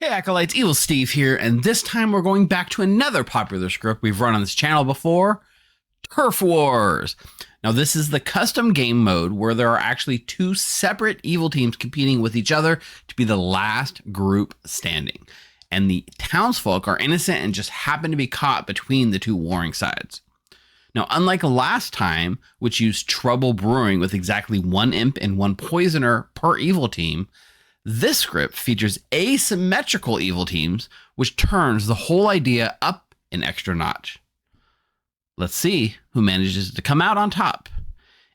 Hey Acolytes, Evil Steve here, and this time we're going back to another popular script we've run on this channel before, Turf Wars. Now this is the custom game mode where there are actually two separate evil teams competing with each other to be the last group standing. And the townsfolk are innocent and just happen to be caught between the two warring sides. Now, unlike last time, which used Trouble Brewing with exactly one imp and one poisoner per evil team, this script features asymmetrical evil teams, which turns the whole idea up an extra notch. Let's see who manages to come out on top.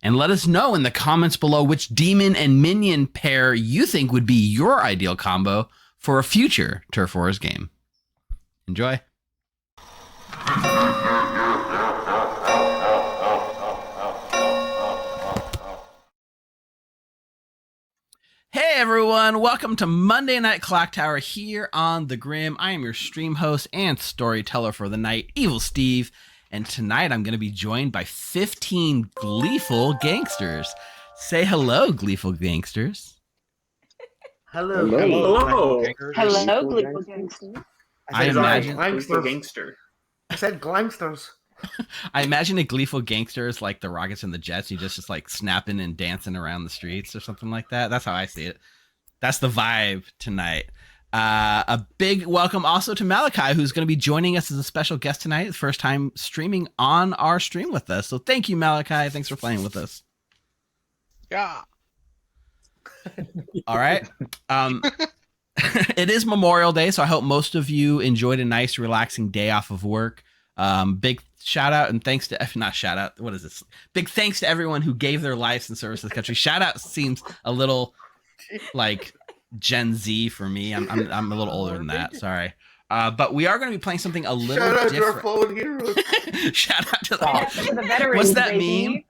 And let us know in the comments below which demon and minion pair you think would be your ideal combo for a future Turf Wars game. Enjoy. Hey everyone, welcome to Monday Night Clocktower here on The Grim. I am your stream host and storyteller for the night, Evil Steve, and tonight I'm going to be joined by 15 gleeful gangsters. Say hello, gleeful gangsters. Hello. Hello, gleeful gangsters. I imagine Gangster gangster. I said glangsters. I imagine a gleeful gangster is like the Rockets and the Jets. You just like snapping and dancing around the streets or something like that. That's how I see it. That's the vibe tonight. A big welcome also to Malachi, who's going to be joining us as a special guest tonight. The first time streaming on our stream with us. So thank you, Malachi. Thanks for playing with us. Yeah. All right. It is Memorial Day, so I hope most of you enjoyed a nice, relaxing day off of work. Big shout out and thanks to not shout out. What is this? Big thanks to everyone who gave their lives in service to the country. Shout out seems a little like Gen Z for me. I'm a little older than that. Sorry. But we are going to be playing something a little different. Shout out to our fallen heroes. Shout out to the veterans. What's that meme?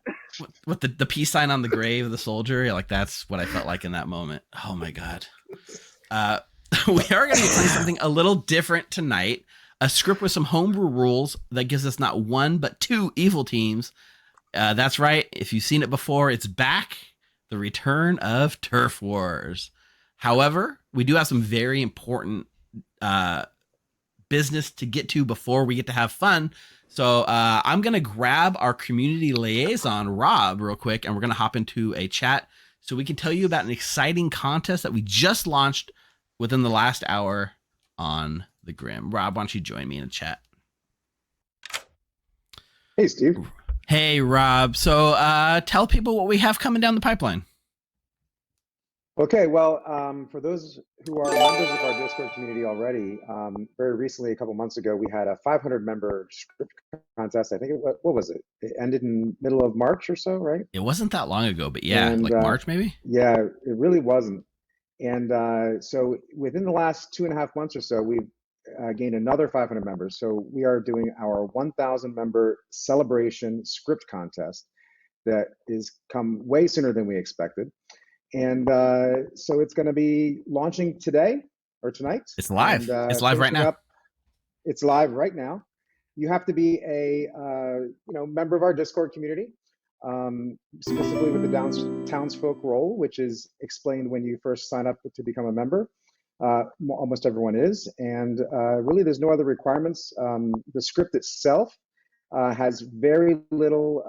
With the peace sign on the grave of the soldier? Yeah, like that's what I felt like in that moment. Oh my God. We are going to be playing something a little different tonight. A script with some homebrew rules that gives us not one, but two evil teams. That's right. If you've seen it before, it's back. The return of Turf Wars. However, we do have some very important business to get to before we get to have fun. So I'm going to grab our community liaison, Rob, real quick, and we're going to hop into a chat so we can tell you about an exciting contest that we just launched within the last hour on The Grim. Rob, why don't you join me in a chat? Hey, Steve. Hey, Rob. So tell people what we have coming down the pipeline. Okay, well, for those who are members of our Discord community already, very recently, a couple months ago, we had a 500-member script contest. I think what was it? It ended in middle of March or so, right? It wasn't that long ago, but yeah, and, like March maybe? Yeah, it really wasn't. And so within the last 2.5 months or so, we've gained another 500 members. So we are doing our 1,000 member celebration script contest that is come way sooner than we expected. And so it's going to be launching today or tonight. It's live. And, it's live right now. It's live right now. You have to be a member of our Discord community, specifically with the Townsfolk role, which is explained when you first sign up to become a member. Almost everyone is, and really there's no other requirements. The script itself has very little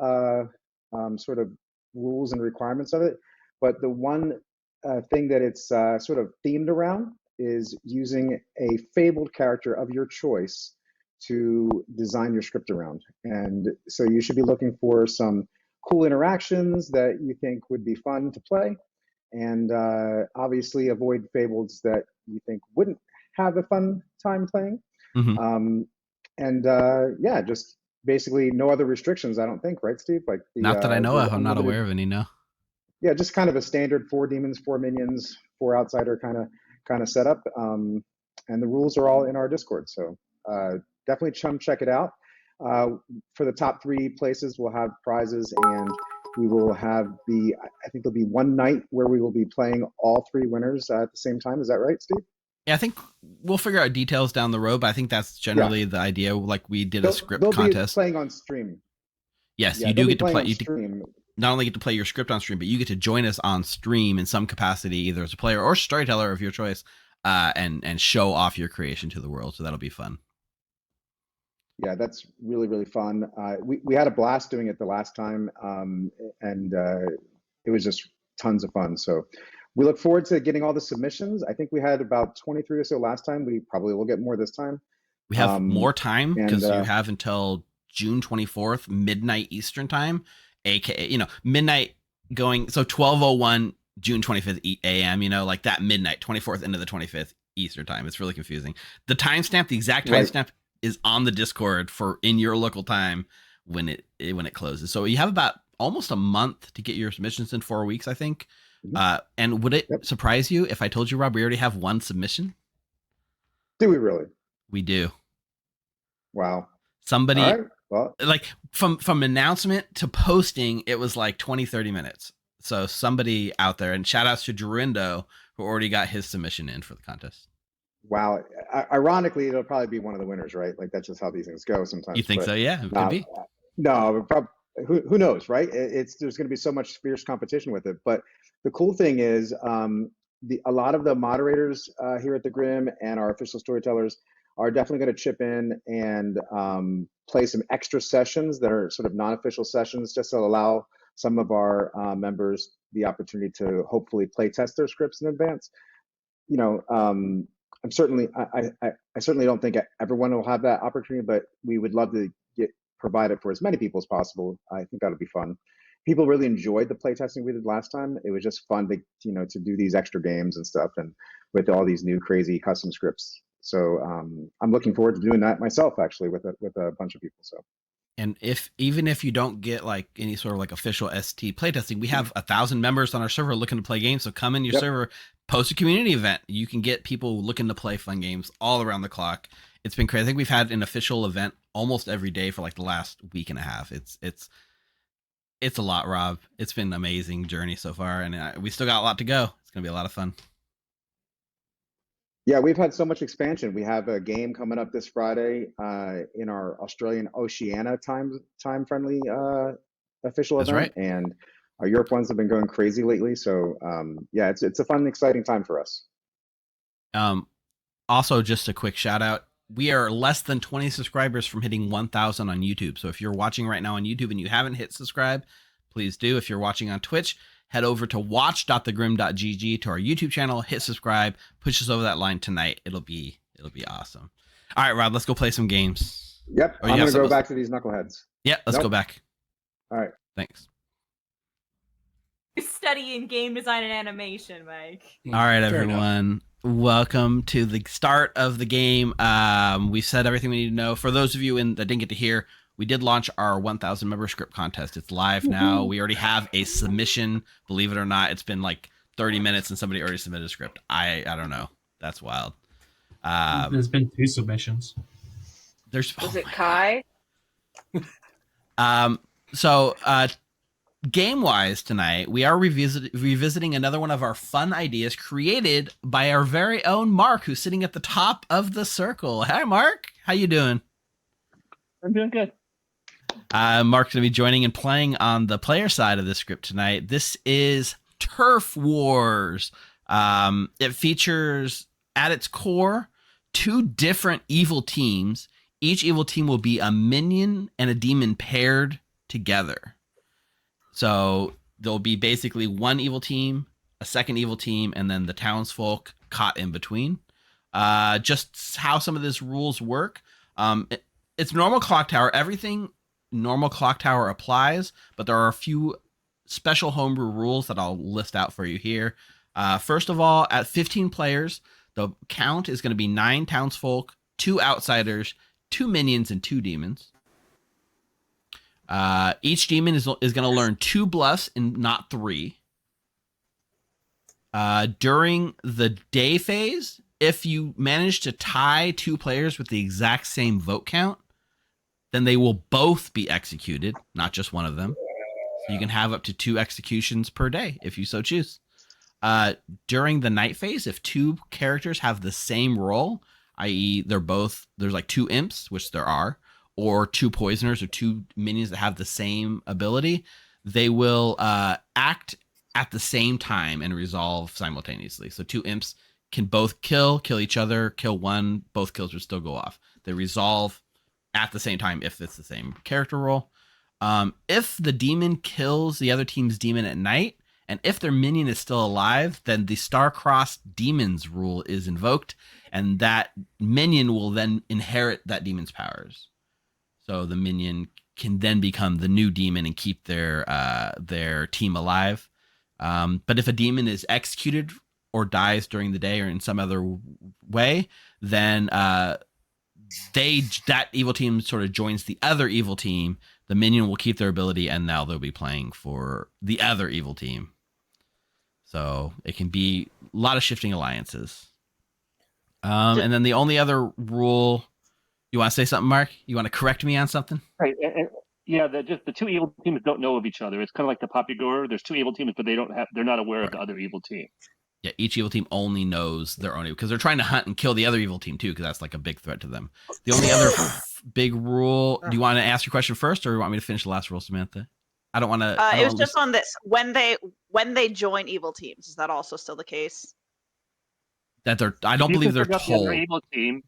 sort of rules and requirements of it, but the one thing that it's sort of themed around is using a fabled character of your choice to design your script around. And so you should be looking for some cool interactions that you think would be fun to play, and obviously avoid fables that you think wouldn't have a fun time playing. Mm-hmm. Yeah, just basically no other restrictions, I don't think, right, Steve? Like not that I know of. I'm not aware of any. No. Yeah, just kind of a standard 4 demons, 4 minions, 4 outsider kind of setup. And the rules are all in our Discord, so definitely check it out. For the top 3 places, we'll have prizes, and we will have I think there'll be one night where we will be playing all 3 winners at the same time. Is that right, Steve? Yeah, I think we'll figure out details down the road, but I think that's generally the idea. Like we did a script contest. They'll be playing on stream. Yes, you do get to play. You not only get to play your script on stream, but you get to join us on stream in some capacity, either as a player or storyteller of your choice. and show off your creation to the world. So that'll be fun. Yeah, that's really, really fun. We had a blast doing it the last time, and it was just tons of fun. So we look forward to getting all the submissions. I think we had about 23 or so last time. We probably will get more this time. We have more time because and, you have until June 24th, midnight Eastern time, aka, midnight going. So 12:01 June 25th a.m., like that midnight, 24th into the 25th Eastern time. It's really confusing. The timestamp, the exact timestamp is on the Discord for in your local time when it closes. So you have about almost a month to get your submissions in 4 weeks, I think. And would it surprise you if I told you, Rob, we already have one submission? Do we really? We do. Wow. Somebody well, like from announcement to posting, it was like 20-30 minutes. So somebody out there, and shout outs to Durindo, who already got his submission in for the contest. Wow. Ironically, it'll probably be one of the winners, right? Like that's just how these things go sometimes. You think so? Yeah, it could be. No, who knows, right? There's going to be so much fierce competition with it. But the cool thing is, a lot of the moderators here at the Grim and our official storytellers are definitely going to chip in and play some extra sessions that are sort of non-official sessions, just to allow some of our members the opportunity to hopefully play test their scripts in advance. I certainly don't think everyone will have that opportunity, but we would love to provide it for as many people as possible. I think that'll be fun. People really enjoyed the playtesting we did last time. It was just fun to do these extra games and stuff, and with all these new crazy custom scripts. So I'm looking forward to doing that myself, actually, with a bunch of people. So. And even if you don't get like any sort of like official ST playtesting, we have 1,000 members on our server looking to play games. So come in your server, post a community event. You can get people looking to play fun games all around the clock. It's been crazy. I think we've had an official event almost every day for like the last week and a half. It's a lot, Rob. It's been an amazing journey so far, and we still got a lot to go. It's gonna be a lot of fun. Yeah, we've had so much expansion. We have a game coming up this Friday in our Australian Oceania time friendly official event. Right. And our Europe ones have been going crazy lately. So yeah, it's a fun, exciting time for us. Also, just a quick shout out. We are less than 20 subscribers from hitting 1,000 on YouTube. So if you're watching right now on YouTube and you haven't hit subscribe, please do. If you're watching on Twitch, head over to watch.thegrim.gg to our YouTube channel, hit subscribe, push us over that line tonight. It'll be awesome. All right, Rob, let's go play some games. Yep, I'm going to go back to these knuckleheads. Yeah, let's go back. All right. Thanks. You're studying game design and animation, Mike. All right, everyone. Welcome to the start of the game. We've said everything we need to know. For those of you that didn't get to hear, we did launch our 1,000 member script contest. It's live now. We already have a submission. Believe it or not, it's been like 30 minutes and somebody already submitted a script. I don't know. That's wild. There's been 2 submissions. Was it Kai? So game-wise tonight, we are revisiting another one of our fun ideas created by our very own Mark, who's sitting at the top of the circle. Hi, Mark. How you doing? I'm doing good. Mark's going to be joining and playing on the player side of the script tonight. This is Turf Wars. It features, at its core, 2 different evil teams. Each evil team will be a minion and a demon paired together. So there'll be basically one evil team, a second evil team, and then the townsfolk caught in between. Just how some of these rules work. It's normal Clocktower. Everything normal Clocktower applies, but there are a few special homebrew rules that I'll list out for you here. First of all, at 15 players, the count is going to be 9 townsfolk, 2 outsiders, 2 minions, and 2 demons. Each demon is going to learn 2 bluffs and not 3. During the day phase, if you manage to tie 2 players with the exact same vote count, then they will both be executed, not just one of them. So you can have up to 2 executions per day if you so choose. During the night phase, if 2 characters have the same role, i.e. there's like 2 imps, which there are, or 2 poisoners or 2 minions that have the same ability, they will act at the same time and resolve simultaneously. So 2 imps can both kill each other, kill one, both kills would still go off. They resolve at the same time if it's the same character roll. If the demon kills the other team's demon at night, and if their minion is still alive, then the star-crossed demons rule is invoked, and that minion will then inherit that demon's powers. So the minion can then become the new demon and keep their team alive. But if a demon is executed or dies during the day or in some other way, then that evil team sort of joins the other evil team. The minion will keep their ability, and now they'll be playing for the other evil team. So it can be a lot of shifting alliances. And then the only other rule, you want to say something, Mark? You want to correct me on something? Right. Yeah, the two evil teams don't know of each other. It's kind of like the Poppy Gore. There's two evil teams, but they're not aware of the other evil team. Yeah, each evil team only knows their own, because they're trying to hunt and kill the other evil team too, because that's like a big threat to them. The only other big rule, do you want to ask your question first, or do you want me to finish the last rule, Samantha? I don't want to. It was just on this. When they join evil teams, is that also still the case? That I don't believe they're told. The evil team,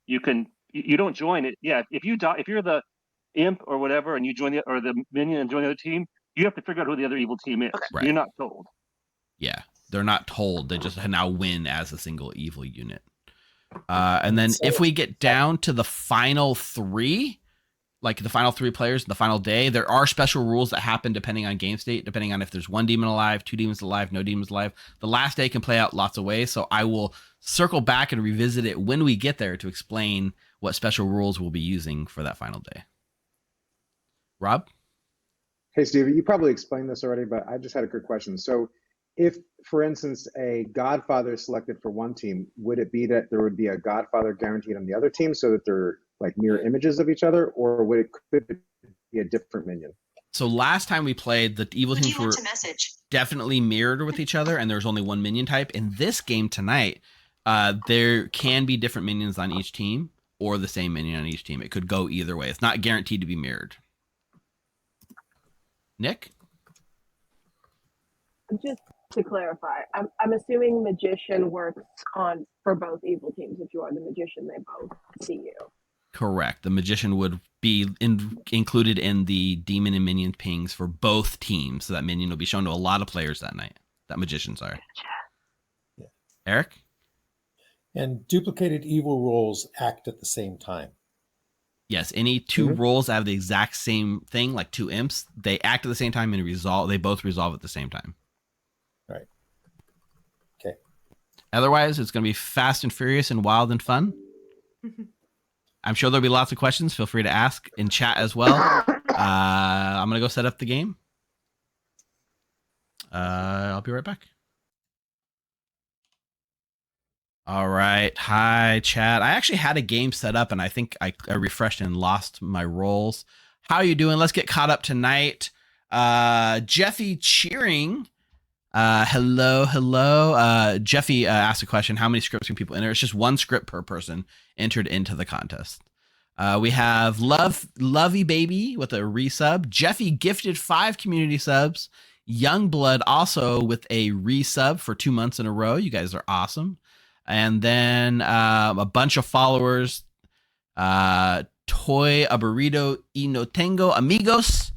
you don't join it. Yeah, if you die, if you're the imp or whatever, and you join the minion and join the other team, you have to figure out who the other evil team is. Okay. Right. You're not told. Yeah, they're not told. They just now win as a single evil unit. And then if we get down to the final three, like the final three players in the final day, there are special rules that happen depending on game state, depending on if there's one demon alive, two demons alive, no demons alive. The last day can play out lots of ways, so I will circle back and revisit it when we get there to explain what special rules we'll be using for that final day. Rob? Hey, Steve, you probably explained this already, but I just had a quick question. So if, for instance, a Godfather is selected for one team, would it be that there would be a Godfather guaranteed on the other team so that they're like mirror images of each other, or could it be a different minion? So last time we played, the evil teams were definitely mirrored with each other, and there's only one minion type. In this game tonight, there can be different minions on each team, or the same minion on each team. It could go either way. It's not guaranteed to be mirrored. Nick? Just to clarify, I'm assuming magician works for both evil teams. If you are the magician, they both see you. Correct. The magician would be included in the demon and minion pings for both teams, so that minion will be shown to a lot of players that night. That magician, sorry. Yeah. Eric? And duplicated evil rolls act at the same time. Yes, any two rolls have the exact same thing, like two imps, they act at the same time and they both resolve at the same time. Right. Okay. Otherwise, it's going to be fast and furious and wild and fun. I'm sure there'll be lots of questions. Feel free to ask in chat as well. I'm going to go set up the game. I'll be right back. All right. Hi, chat. I actually had a game set up, and I think I refreshed and lost my roles. How are you doing? Let's get caught up tonight. Jeffy Cheering. Hello. Jeffy asked a question. How many scripts can people enter? It's just one script per person entered into the contest. We have Lovey Baby with a resub. Jeffy gifted 5 community subs. Youngblood also with a resub for 2 months in a row. You guys are awesome. And then a bunch of followers. Toy Aburrido y No Tengo Amigos.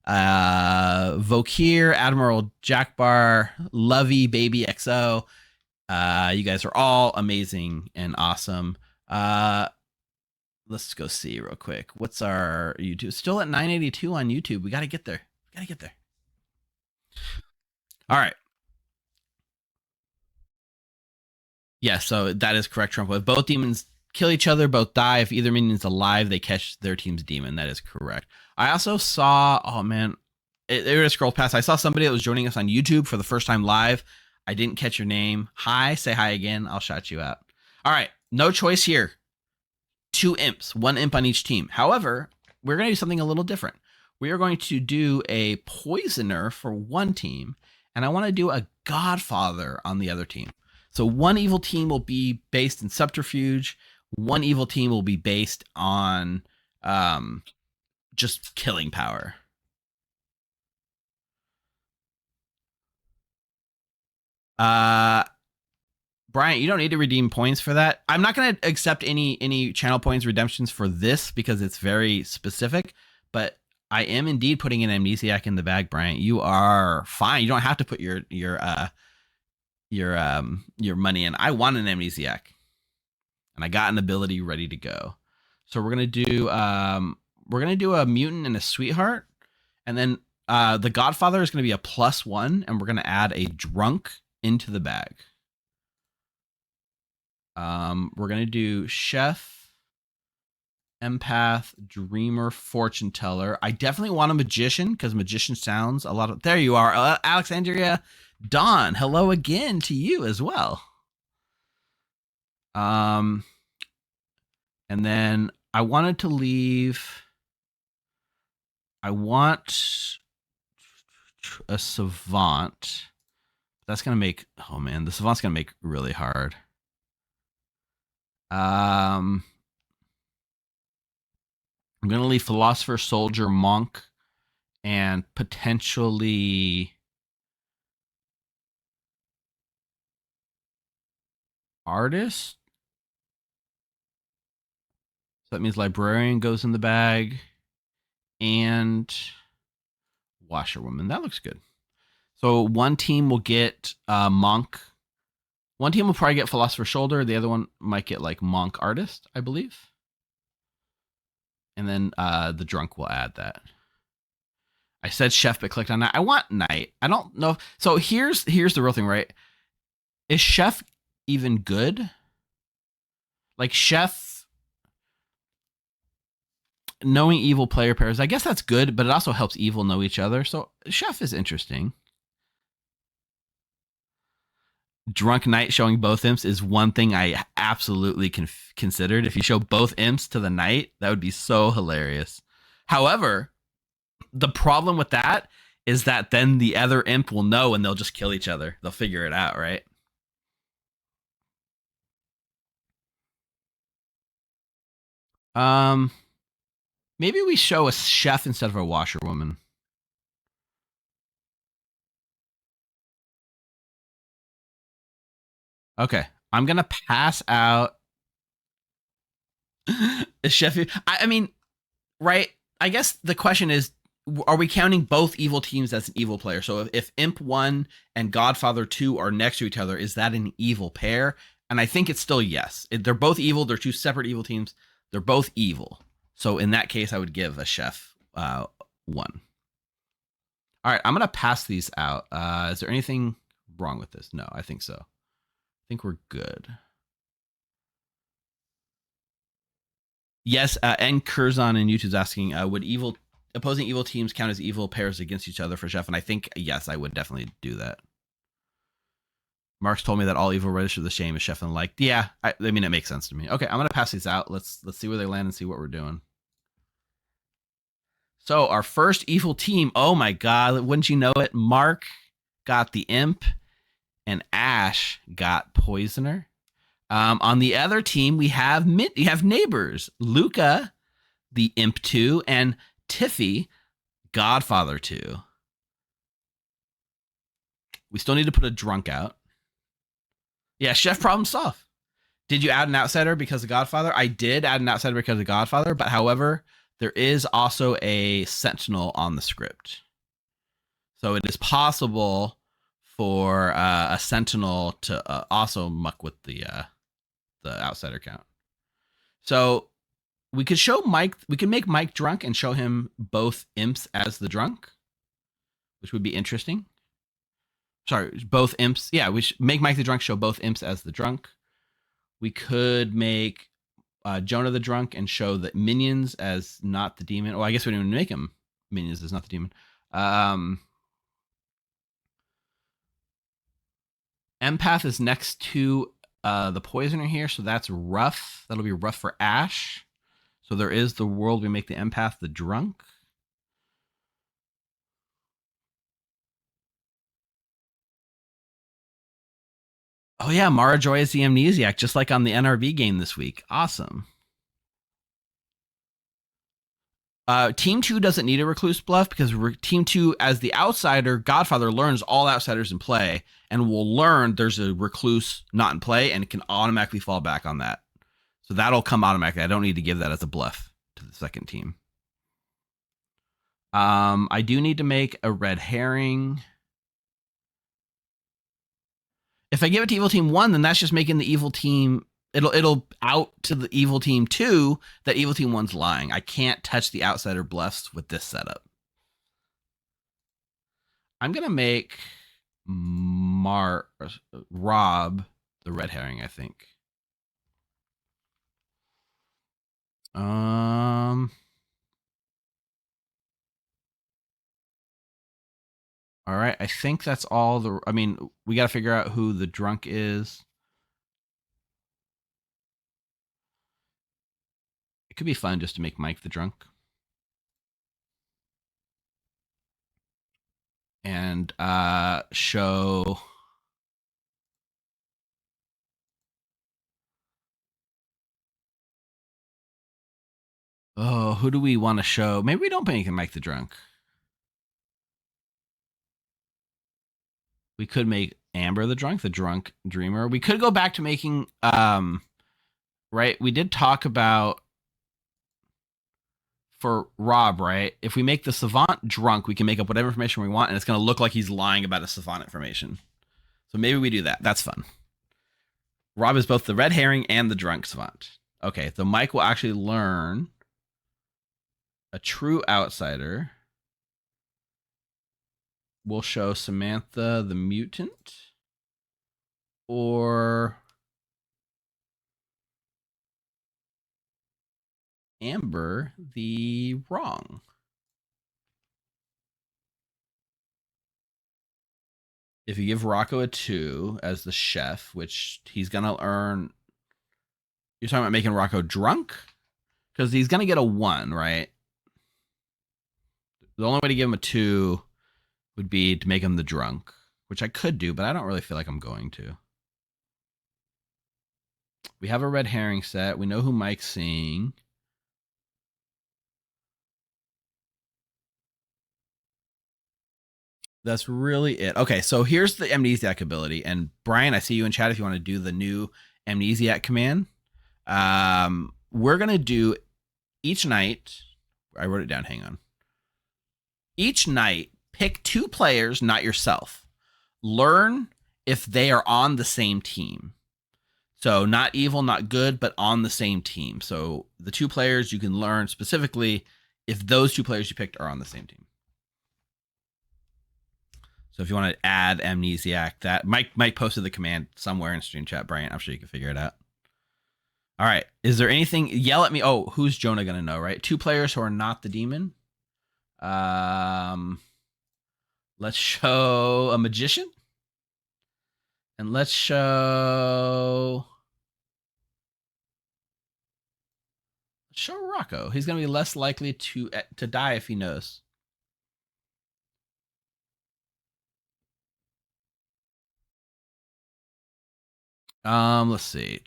Vokir, Admiral Jackbar, Lovey, Baby XO. You guys are all amazing and awesome. Let's go see real quick. What's our YouTube? Still at 982 on YouTube. We got to get there. All right. Yeah, so that is correct, Trump. If both demons kill each other, both die. If either minion is alive, they catch their team's demon. That is correct. I also saw, oh man, it scrolled past. I saw somebody that was joining us on YouTube for the first time live. I didn't catch your name. Hi, say hi again. I'll shout you out. All right, no choice here. 2 imps, 1 imp on each team. However, we're going to do something a little different. We are going to do a poisoner for one team, and I want to do a godfather on the other team. So one evil team will be based in subterfuge. One evil team will be based on just killing power. Brian, you don't need to redeem points for that. I'm not going to accept any channel points redemptions for this because it's very specific, but I am indeed putting an amnesiac in the bag, Brian. You are fine. You don't have to put your money in. I want an amnesiac, and I got an ability ready to go. So we're gonna do a mutant and a sweetheart, and then the Godfather is gonna be a +1, and we're gonna add a drunk into the bag. We're gonna do chef, empath, dreamer, fortune teller. I definitely want a magician because magician sounds a lot of. There you are, Alexandria Dawn. Hello again to you as well. And then I wanted to leave. I want a savant. That's gonna make. Oh man, the savant's gonna make really hard. I'm gonna leave philosopher, soldier, monk, and potentially artist. So that means librarian goes in the bag, and washerwoman. That looks good. So one team will get monk. One team will probably get philosopher shoulder. The other one might get like monk artist, I believe. And then the drunk will add that. I said chef, but clicked on that. I want knight. I don't know. So here's the real thing, right? Is chef even good? Like chef knowing evil player pairs, I guess that's good, but it also helps evil know each other. So chef is interesting. Drunk knight showing both imps is one thing I absolutely considered. If you show both imps to the knight, that would be so hilarious. However, the problem with that is that then the other imp will know and they'll just kill each other. They'll figure it out, right? Maybe we show a chef instead of a washerwoman. Okay, I'm gonna pass out a chef. I mean, right? I guess the question is, are we counting both evil teams as an evil player? So if Imp 1 and Godfather 2 are next to each other, is that an evil pair? And I think it's still yes. They're both evil. They're two separate evil teams. They're both evil. So in that case, I would give a chef 1. All right, I'm gonna pass these out. Is there anything wrong with this? No, I think so. I think we're good. Yes, and Curzon and YouTube's asking, would opposing evil teams count as evil pairs against each other for chef? And I think, yes, I would definitely do that. Mark's told me that all evil register the same as chef and like. Yeah, I mean, it makes sense to me. Okay, I'm going to pass these out. Let's see where they land and see what we're doing. So our first evil team, oh my God, wouldn't you know it? Mark got the imp and Ash got poisoner. On the other team, we have neighbors, Luca, the imp 2, and Tiffy, Godfather 2. We still need to put a drunk out. Yeah, chef problem solved. Did you add an outsider because of Godfather? I did add an outsider because of Godfather, but however, there is also a sentinel on the script. So it is possible for a sentinel to also muck with the outsider count. So we could show Mike, we can make Mike drunk and show him both imps as the drunk, which would be interesting. Sorry, both imps. Yeah, we should make Mike the drunk, show both imps as the drunk. We could make Jonah the drunk and show the minions as not the demon. Well, I guess we didn't even make him minions as not the demon. Empath is next to the poisoner here, so that's rough. That'll be rough for Ash. So there is the world we make the empath the drunk. Oh yeah, Mara Joy is the amnesiac, just like on the NRB game this week. Awesome. Team 2 doesn't need a recluse bluff because Team 2, as the outsider, Godfather learns all outsiders in play and will learn there's a recluse not in play and it can automatically fall back on that. So that'll come automatically. I don't need to give that as a bluff to the second team. I do need to make a red herring. If I give it to evil team 1, then that's just making the evil team, it'll out to the evil team 2 that evil team 1's lying. I can't touch the outsider bluffs with this setup. I'm going to make Rob the red herring, I think. All right, I think that's all I mean, we got to figure out who the drunk is. It could be fun just to make Mike the drunk. And show... Oh, who do we want to show? Maybe we don't make Mike the drunk. We could make Amber the drunk dreamer. We could go back to making, right? We did talk about for Rob, right? If we make the savant drunk, we can make up whatever information we want, and it's going to look like he's lying about his savant information. So maybe we do that. That's fun. Rob is both the red herring and the drunk savant. Okay, so Mike will actually learn a true outsider. We'll show Samantha the mutant or Amber the wrong. If you give Rocco a 2 as the chef, which he's going to earn... You're talking about making Rocco drunk? Because he's going to get a 1, right? The only way to give him a 2 would be to make him the drunk, which I could do, but I don't really feel like I'm going to. We have a red herring set. We know who Mike's seeing. That's really it. Okay, so here's the amnesiac ability. And Brian, I see you in chat if you want to do the new amnesiac command. We're going to do each night. I wrote it down. Hang on. Each night, pick 2 players, not yourself. Learn if they are on the same team. So not evil, not good, but on the same team. So the 2 players, you can learn specifically if those 2 players you picked are on the same team. So if you want to add amnesiac, that Mike posted the command somewhere in stream chat, Brian. I'm sure you can figure it out. All right. Is there anything? Yell at me. Oh, who's Jonah going to know, right? 2 players who are not the demon. Let's show a magician. And let's show Rocco. He's going to be less likely to die if he knows. Let's see.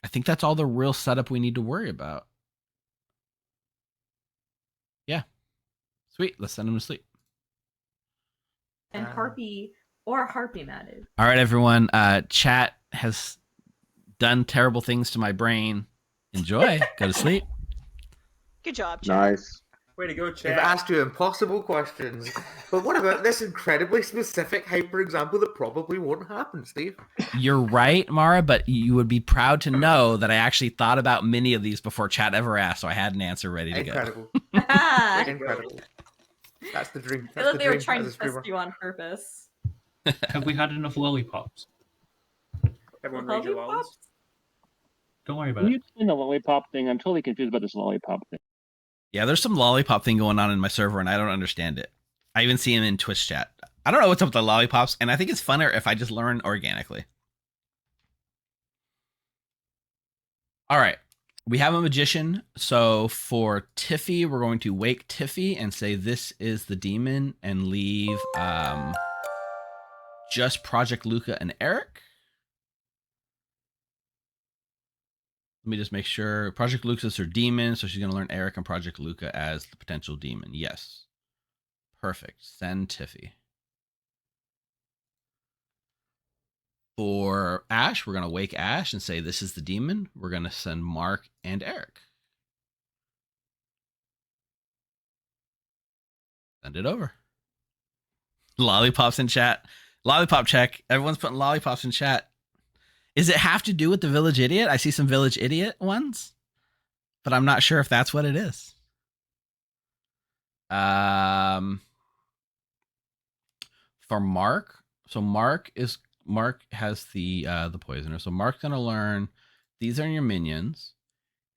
I think that's all the real setup we need to worry about. Yeah. Sweet. Let's send him to sleep. And Harpy matted. All right, everyone. Chat has done terrible things to my brain. Enjoy. Go to sleep. Good job, Chad. Nice. Way to go, They've Chad. asked you impossible questions. But what about this incredibly specific hyper example that probably won't happen, Steve? You're right, Mara, but you would be proud to know that I actually thought about many of these before chat ever asked, so I had an answer ready to Incredible. go. Incredible. That's the dream. I feel like they were trying to test you on purpose. Have we had enough lollipops? Everyone read your lollies. Don't worry about Can it. you explain the lollipop thing? I'm totally confused about this lollipop thing. Yeah, there's some lollipop thing going on in my server, and I don't understand it. I even see him in Twitch chat. I don't know what's up with the lollipops, and I think it's funner if I just learn organically. All right. We have a magician. So for Tiffy, we're going to wake Tiffy and say this is the demon and leave just Project Luca and Eric. Let me just make sure. Project Luca's her demon, so she's going to learn Eric and Project Luca as the potential demon. Yes. Perfect. Send Tiffy. For Ash, we're going to wake Ash and say this is the demon. We're going to send Mark and Eric. Send it over. Lollipops in chat. Lollipop check. Everyone's putting lollipops in chat. Does it have to do with the Village Idiot? I see some Village Idiot ones, but I'm not sure if that's what it is. For Mark, so Mark has the poisoner. So Mark's gonna learn these are your minions.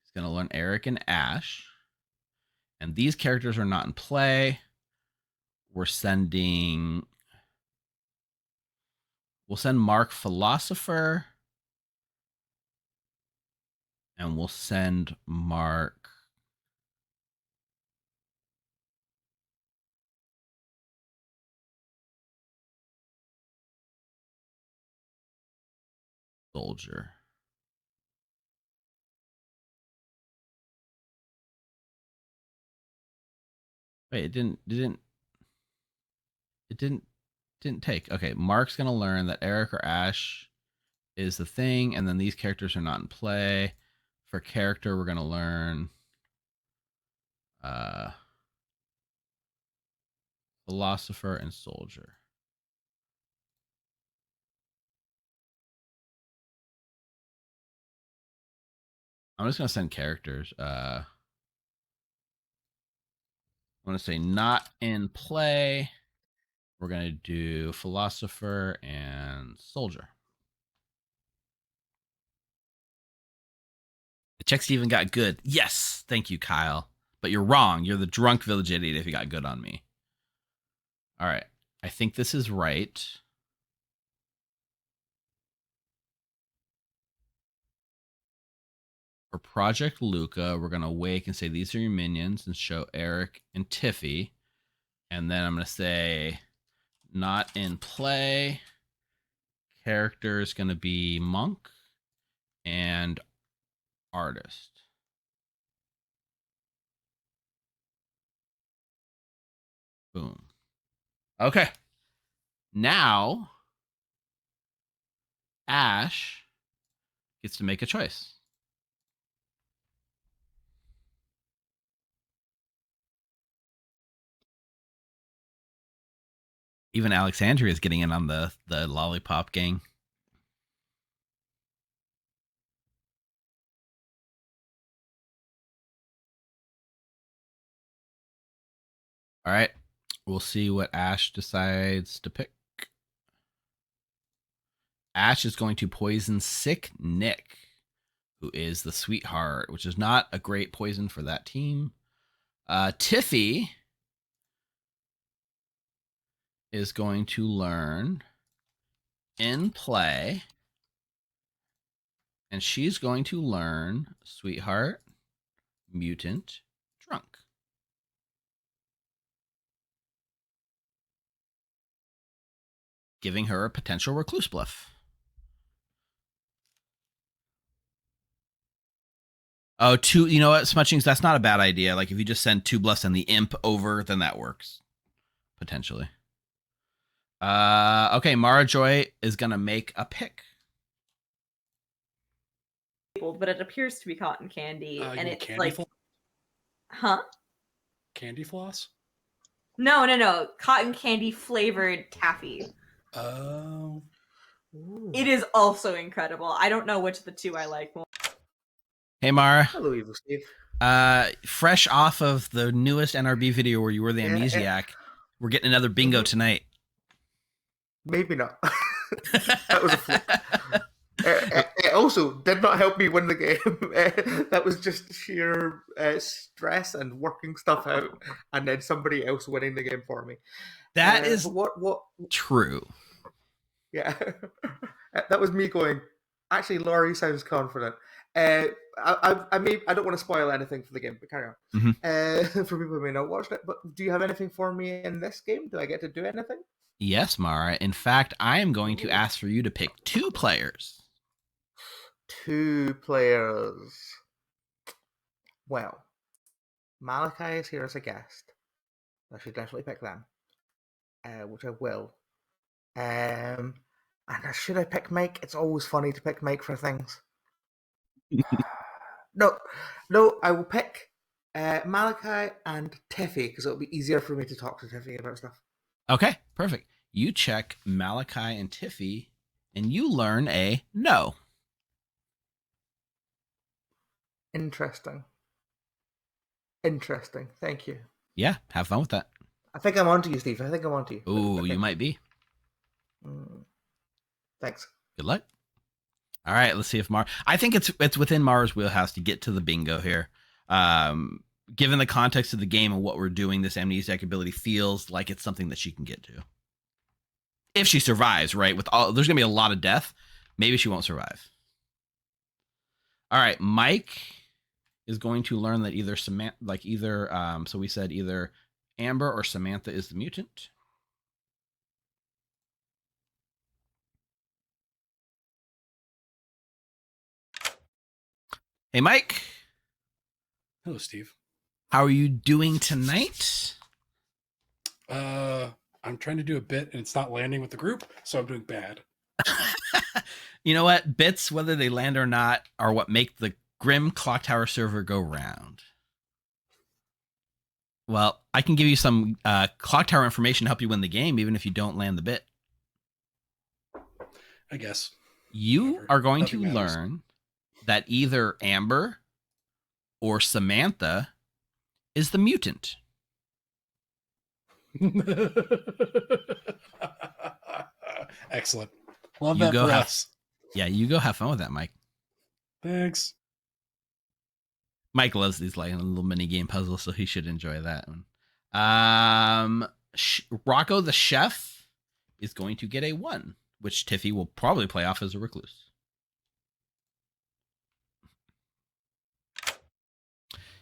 He's gonna learn Eric and Ash, and these characters are not in play. We'll send Mark Philosopher, and we'll send Mark Soldier. Wait, it didn't take. Okay, Mark's gonna learn that Eric or Ash is the thing, and then these characters are not in play. For character, we're gonna learn Philosopher and Soldier. I'm just gonna send characters. I'm gonna say not in play. We're gonna do Philosopher and Soldier. The checks even got good. Yes, thank you, Kyle. But you're wrong. You're the drunk Village Idiot if you got good on me. All right, I think this is right. For Project Luca, we're going to wake and say, these are your minions, and show Eric and Tiffy. And then I'm going to say, not in play. Character is going to be Monk and Artist. Boom. Okay. Now, Ash gets to make a choice. Even Alexandria is getting in on the lollipop gang. All right. We'll see what Ash decides to pick. Ash is going to poison Sick Nick, who is the sweetheart, which is not a great poison for that team. Tiffy is going to learn in play, and she's going to learn Sweetheart, Mutant, Drunk. Giving her a potential Recluse Bluff. Oh, you know what, Smutchings, that's not a bad idea. Like, if you just send 2 bluffs and the imp over, then that works. Potentially. Okay, Mara Joy is going to make a pick. But it appears to be cotton candy. And it's candy like... floss? Huh? Candy floss? No. Cotton candy flavored taffy. Oh. It is also incredible. I don't know which of the two I like more. Hey, Mara. Hello, Evil Steve. Fresh off of the newest NRB video where you were the amnesiac, we're getting another bingo tonight. Maybe not. That was a fluke. It also did not help me win the game. That was just sheer stress and working stuff out, and then somebody else winning the game for me. That is what true. Yeah, that was me going. Actually, Laurie sounds confident. I don't want to spoil anything for the game, but carry on. Mm-hmm. For people who may not watch it, but do you have anything for me in this game? Do I get to do anything? Yes, Mara. In fact, I am going to ask for you to pick 2 players. 2 players. Well, Malachi is here as a guest. I should definitely pick them, which I will. And should I pick Mike? It's always funny to pick Mike for things. No, I will pick Malachi and Tiffy because it'll be easier for me to talk to Tiffy about stuff. Okay, perfect. You check Malachi and Tiffy, and you learn a no. Interesting. Thank you. Yeah, have fun with that. I think I'm onto you, Steve. I think I'm onto you. Ooh, Okay. you might be. Thanks. Good luck. All right, let's see if I think it's within Mara's wheelhouse to get to the bingo here. Given the context of the game and what we're doing, this amnesiac ability feels like it's something that she can get to. If she survives, right? There's gonna be a lot of death. Maybe she won't survive. All right, Mike is going to learn that either Samantha, so we said either Amber or Samantha is the mutant. Hey, Mike. Hello, Steve. How are you doing tonight? I'm trying to do a bit and it's not landing with the group, so I'm doing bad. You know what? Bits, whether they land or not, are what make the Grim Clocktower server go round. Well, I can give you some Clocktower information to help you win the game, even if you don't land the bit. I guess. You Whatever. are going Nothing to matters. learn that either Amber or Samantha is the mutant. Excellent. Love You that go for have- us. Yeah, you go have fun with that, Mike. Thanks. Mike loves these like little mini game puzzles, so he should enjoy that one. Rocco the chef is going to get a 1, which Tiffy will probably play off as a recluse.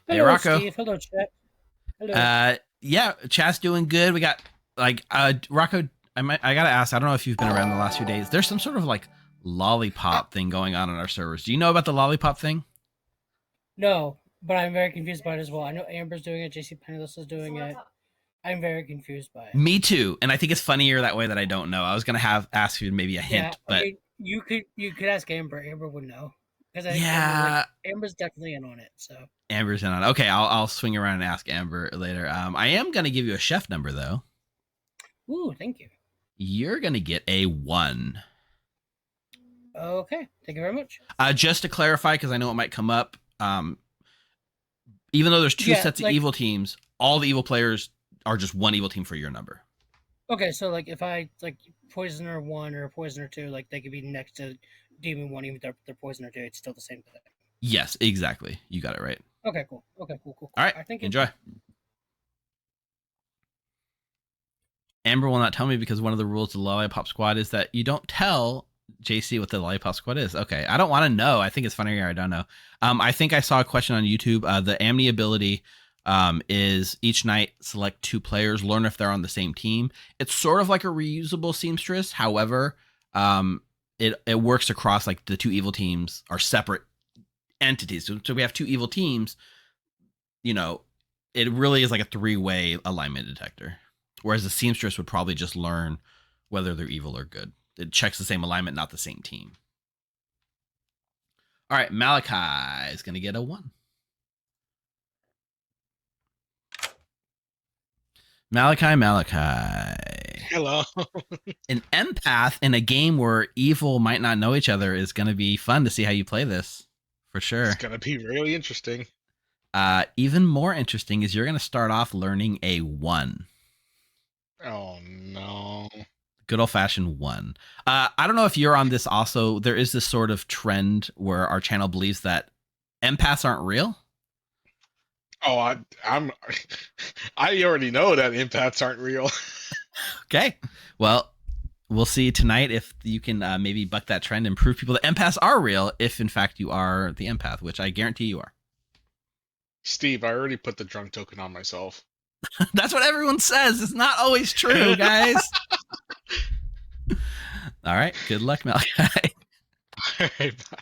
Hey, Hello, Rocco. Steve. Hello, Chat. Hello. Yeah, chat's doing good. We got Rocco. I gotta ask. I don't know if you've been around the last few days. There's some sort of like lollipop thing going on our servers. Do you know about the lollipop thing? No, but I'm very confused by it as well. I know Amber's doing it. JC Penniless is doing it. I'm very confused by it. Me too. And I think it's funnier that way that I don't know. I was gonna ask you maybe a hint, but I mean, you could ask Amber. Amber would know because yeah, Amber's definitely in on it. So Amber's in on it. Okay, I'll swing around and ask Amber later. I am gonna give you a chef number though. ooh, thank you. You're gonna get a 1. Okay, thank you very much. Just to clarify, because I know it might come up. Even though there's 2 sets of evil teams, all the evil players are just 1 evil team for your number. Okay, so like if I poisoner 1 or poisoner 2, like they could be next to demon 1, even though they're poisoner 2, it's still the same thing. Yes, exactly. You got it right. Okay, cool. Okay, cool. All right, I think enjoy. Amber will not tell me because one of the rules of the Lollipop Squad is that you don't tell JC what the Lollipop Squad is. Okay, I don't want to know. I think it's funnier. I don't know. I think I saw a question on YouTube. The Amni ability is each night select 2 players, learn if they're on the same team. It's sort of like a reusable seamstress. However, it works across like the 2 evil teams are separate entities. So we have 2 evil teams. You know, it really is like a 3-way alignment detector. Whereas the seamstress would probably just learn whether they're evil or good. It checks the same alignment, not the same team. All right, Malachi is going to get a 1. Malachi. Hello. An empath in a game where evil might not know each other is going to be fun to see how you play this, for sure. It's going to be really interesting. Even more interesting is you're going to start off learning a 1. Oh, no. Good old-fashioned 1. I don't know if you're on this also. There is this sort of trend where our channel believes that empaths aren't real. Oh, I already know that empaths aren't real. Okay. Well, we'll see tonight if you can maybe buck that trend and prove people that empaths are real if, in fact, you are the empath, which I guarantee you are. Steve, I already put the drunk token on myself. That's what everyone says. It's not always true, guys. All right. Good luck, Malachi. All right, bye.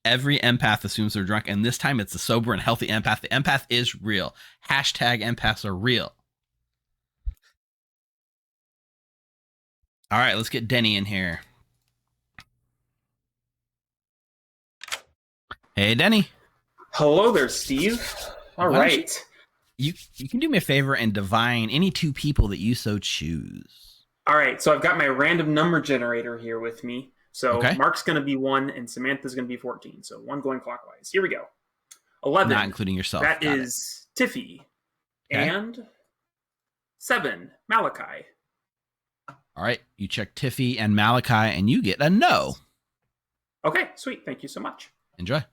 Every empath assumes they're drunk, and this time it's a sober and healthy empath. The empath is real. Hashtag empaths are real. All right, let's get Denny in here. Hey, Denny. Hello there, Steve. All right. You can do me a favor and divine any two people that you so choose. All right, so I've got my random number generator here with me. So Mark's going to be 1 and Samantha's going to be 14. So 1 going clockwise. Here we go. 11. Not including yourself. That is Tiffy. Okay. And 7, Malachi. All right, you check Tiffy and Malachi, and you get a no. Okay, sweet. Thank you so much. Enjoy.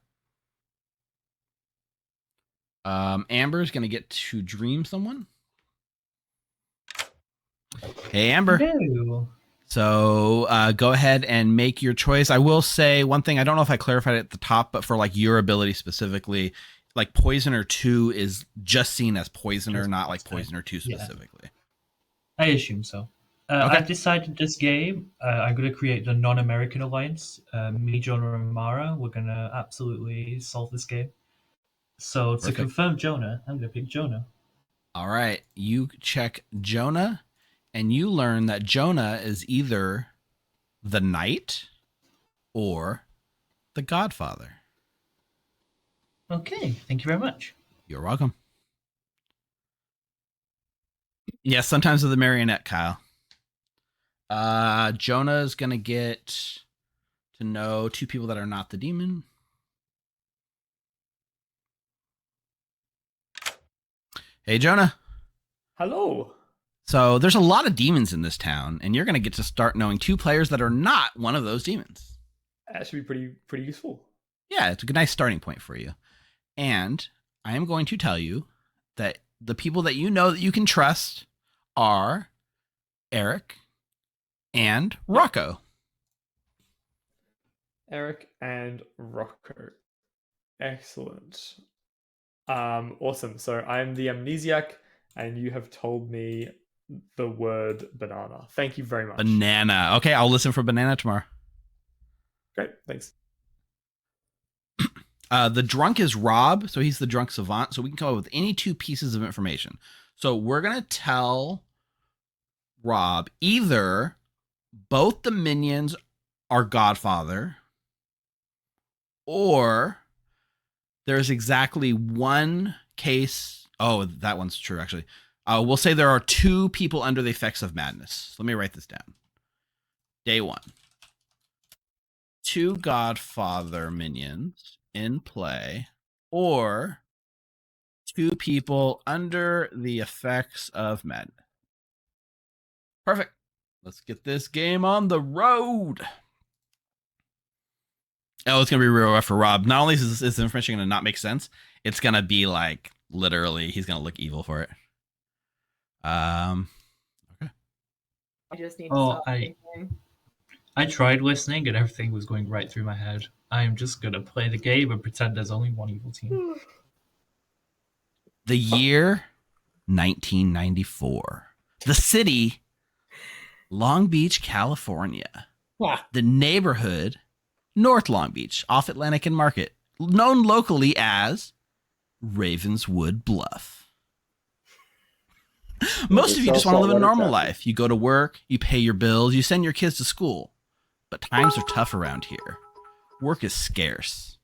Amber's going to get to dream someone. Hey, Amber. Hello. So go ahead and make your choice. I will say one thing. I don't know if I clarified it at the top, but for like your ability specifically, like Poisoner 2 is just seen as Poisoner, not like Poisoner 2 specifically. I assume so. I've decided this game, I'm going to create the non-American alliance. Me, Jonah, and Mara. We're going to absolutely solve this game. So to confirm Jonah, I'm going to pick Jonah. All right. You check Jonah, and you learn that Jonah is either the knight or the godfather. Okay. Thank you very much. You're welcome. Yes, sometimes with the marionette, Kyle. Jonah's going to get to know two people that are not the demon. Hey, Jonah. Hello. So there's a lot of demons in this town, and you're going to get to start knowing two players that are not one of those demons. That should be pretty useful. Yeah, it's a nice starting point for you. And I am going to tell you that the people that you know that you can trust are Eric and Rocco. Eric and Rocco. Excellent. Awesome. So I'm the amnesiac, and you have told me the word banana. Thank you very much. Banana. Okay, I'll listen for banana tomorrow. Great, thanks. The drunk is Rob, so he's the drunk savant, so we can come up with any two pieces of information. So we're going to tell Rob either both the minions are Godfather, or there's exactly one case. Oh, that one's true, actually. We'll say there are two people under the effects of madness. Let me write this down. Day 1. 2 Godfather minions in play, or 2 people under the effects of madness. Perfect. Let's get this game on the road. Oh, it's going to be real rough for Rob. Not only is this information going to not make sense, it's going to be like literally he's going to look evil for it. Okay. I just need to stop thinking. I tried listening and everything was going right through my head. I'm just going to play the game and pretend there's only one evil team. The year 1994. The city, Long Beach, California. The neighborhood, North Long Beach, off Atlantic and Market, known locally as Ravenswood Bluff. Most of you just want to live a normal life. You go to work, you pay your bills, you send your kids to school. But times are tough around here. Work is scarce.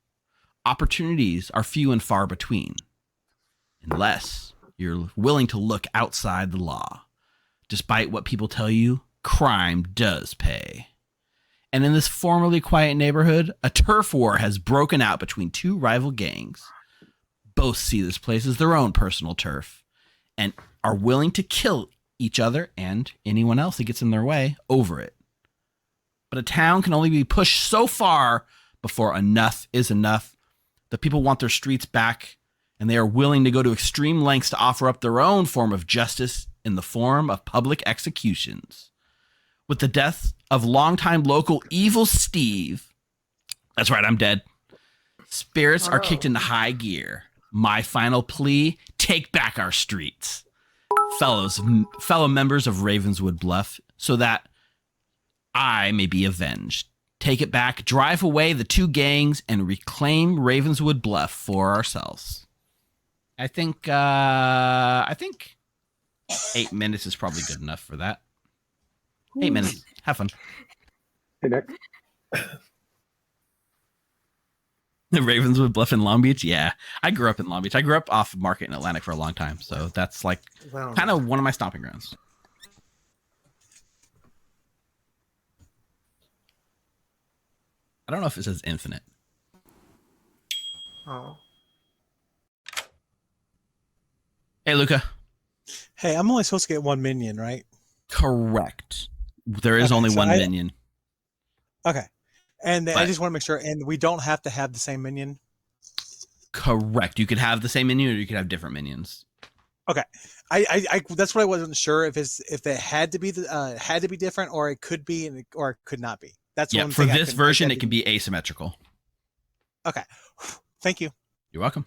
Opportunities are few and far between. Unless you're willing to look outside the law. Despite what people tell you, crime does pay. And in this formerly quiet neighborhood, a turf war has broken out between 2 rival gangs. Both see this place as their own personal turf and are willing to kill each other and anyone else that gets in their way over it. But a town can only be pushed so far before enough is enough. The people want their streets back, and they are willing to go to extreme lengths to offer up their own form of justice in the form of public executions. With the death of longtime local Evil Steve, that's right, I'm dead, spirits are kicked into high gear. My final plea, take back our streets. Fellow members of Ravenswood Bluff, so that I may be avenged. take it back, drive away the two gangs, and reclaim Ravenswood Bluff for ourselves. I think 8 minutes is probably good enough for that. 8 minutes. Have fun. Hey, Nick. The Ravenswood Bluff in Long Beach? Yeah. I grew up in Long Beach. I grew up off Market in Atlantic for a long time. So that's like kind of one of my stomping grounds. I don't know if it says infinite. Oh. Hey, Luca. Hey, I'm only supposed to get one minion, right? Correct. There is only one minion. Okay. And I just want to make sure, and we don't have to have the same minion? Correct. You could have the same minion or you could have different minions. Okay. I that's what I wasn't sure if it had to be different, or it could be or it could not be. That's one for thing this version it can be asymmetrical. Okay. Thank you. You're welcome.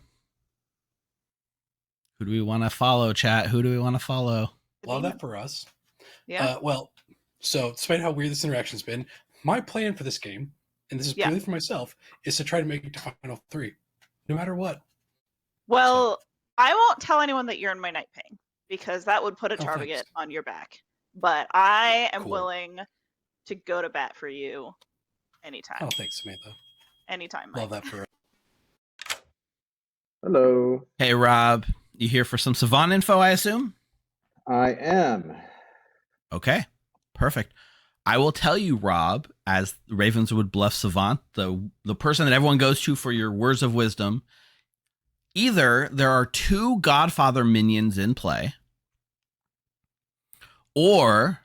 Who do we want to follow, chat? Who do we want to follow? Love that for us. Yeah. Well, so despite how weird this interaction's been, my plan for this game, and this is purely for myself, is to try to make it to Final 3, no matter what. Well, I won't tell anyone that you're in my night ping, because that would put a target on your back. But I am willing to go to bat for you anytime. Oh, thanks, Samantha. Anytime. Love that for us. Hello. Hey, Rob. You here for some Savant info, I assume? I am. Okay, perfect. I will tell you, Rob, as Ravenswood Bluff Savant, the person that everyone goes to for your words of wisdom, either there are 2 Godfather minions in play, or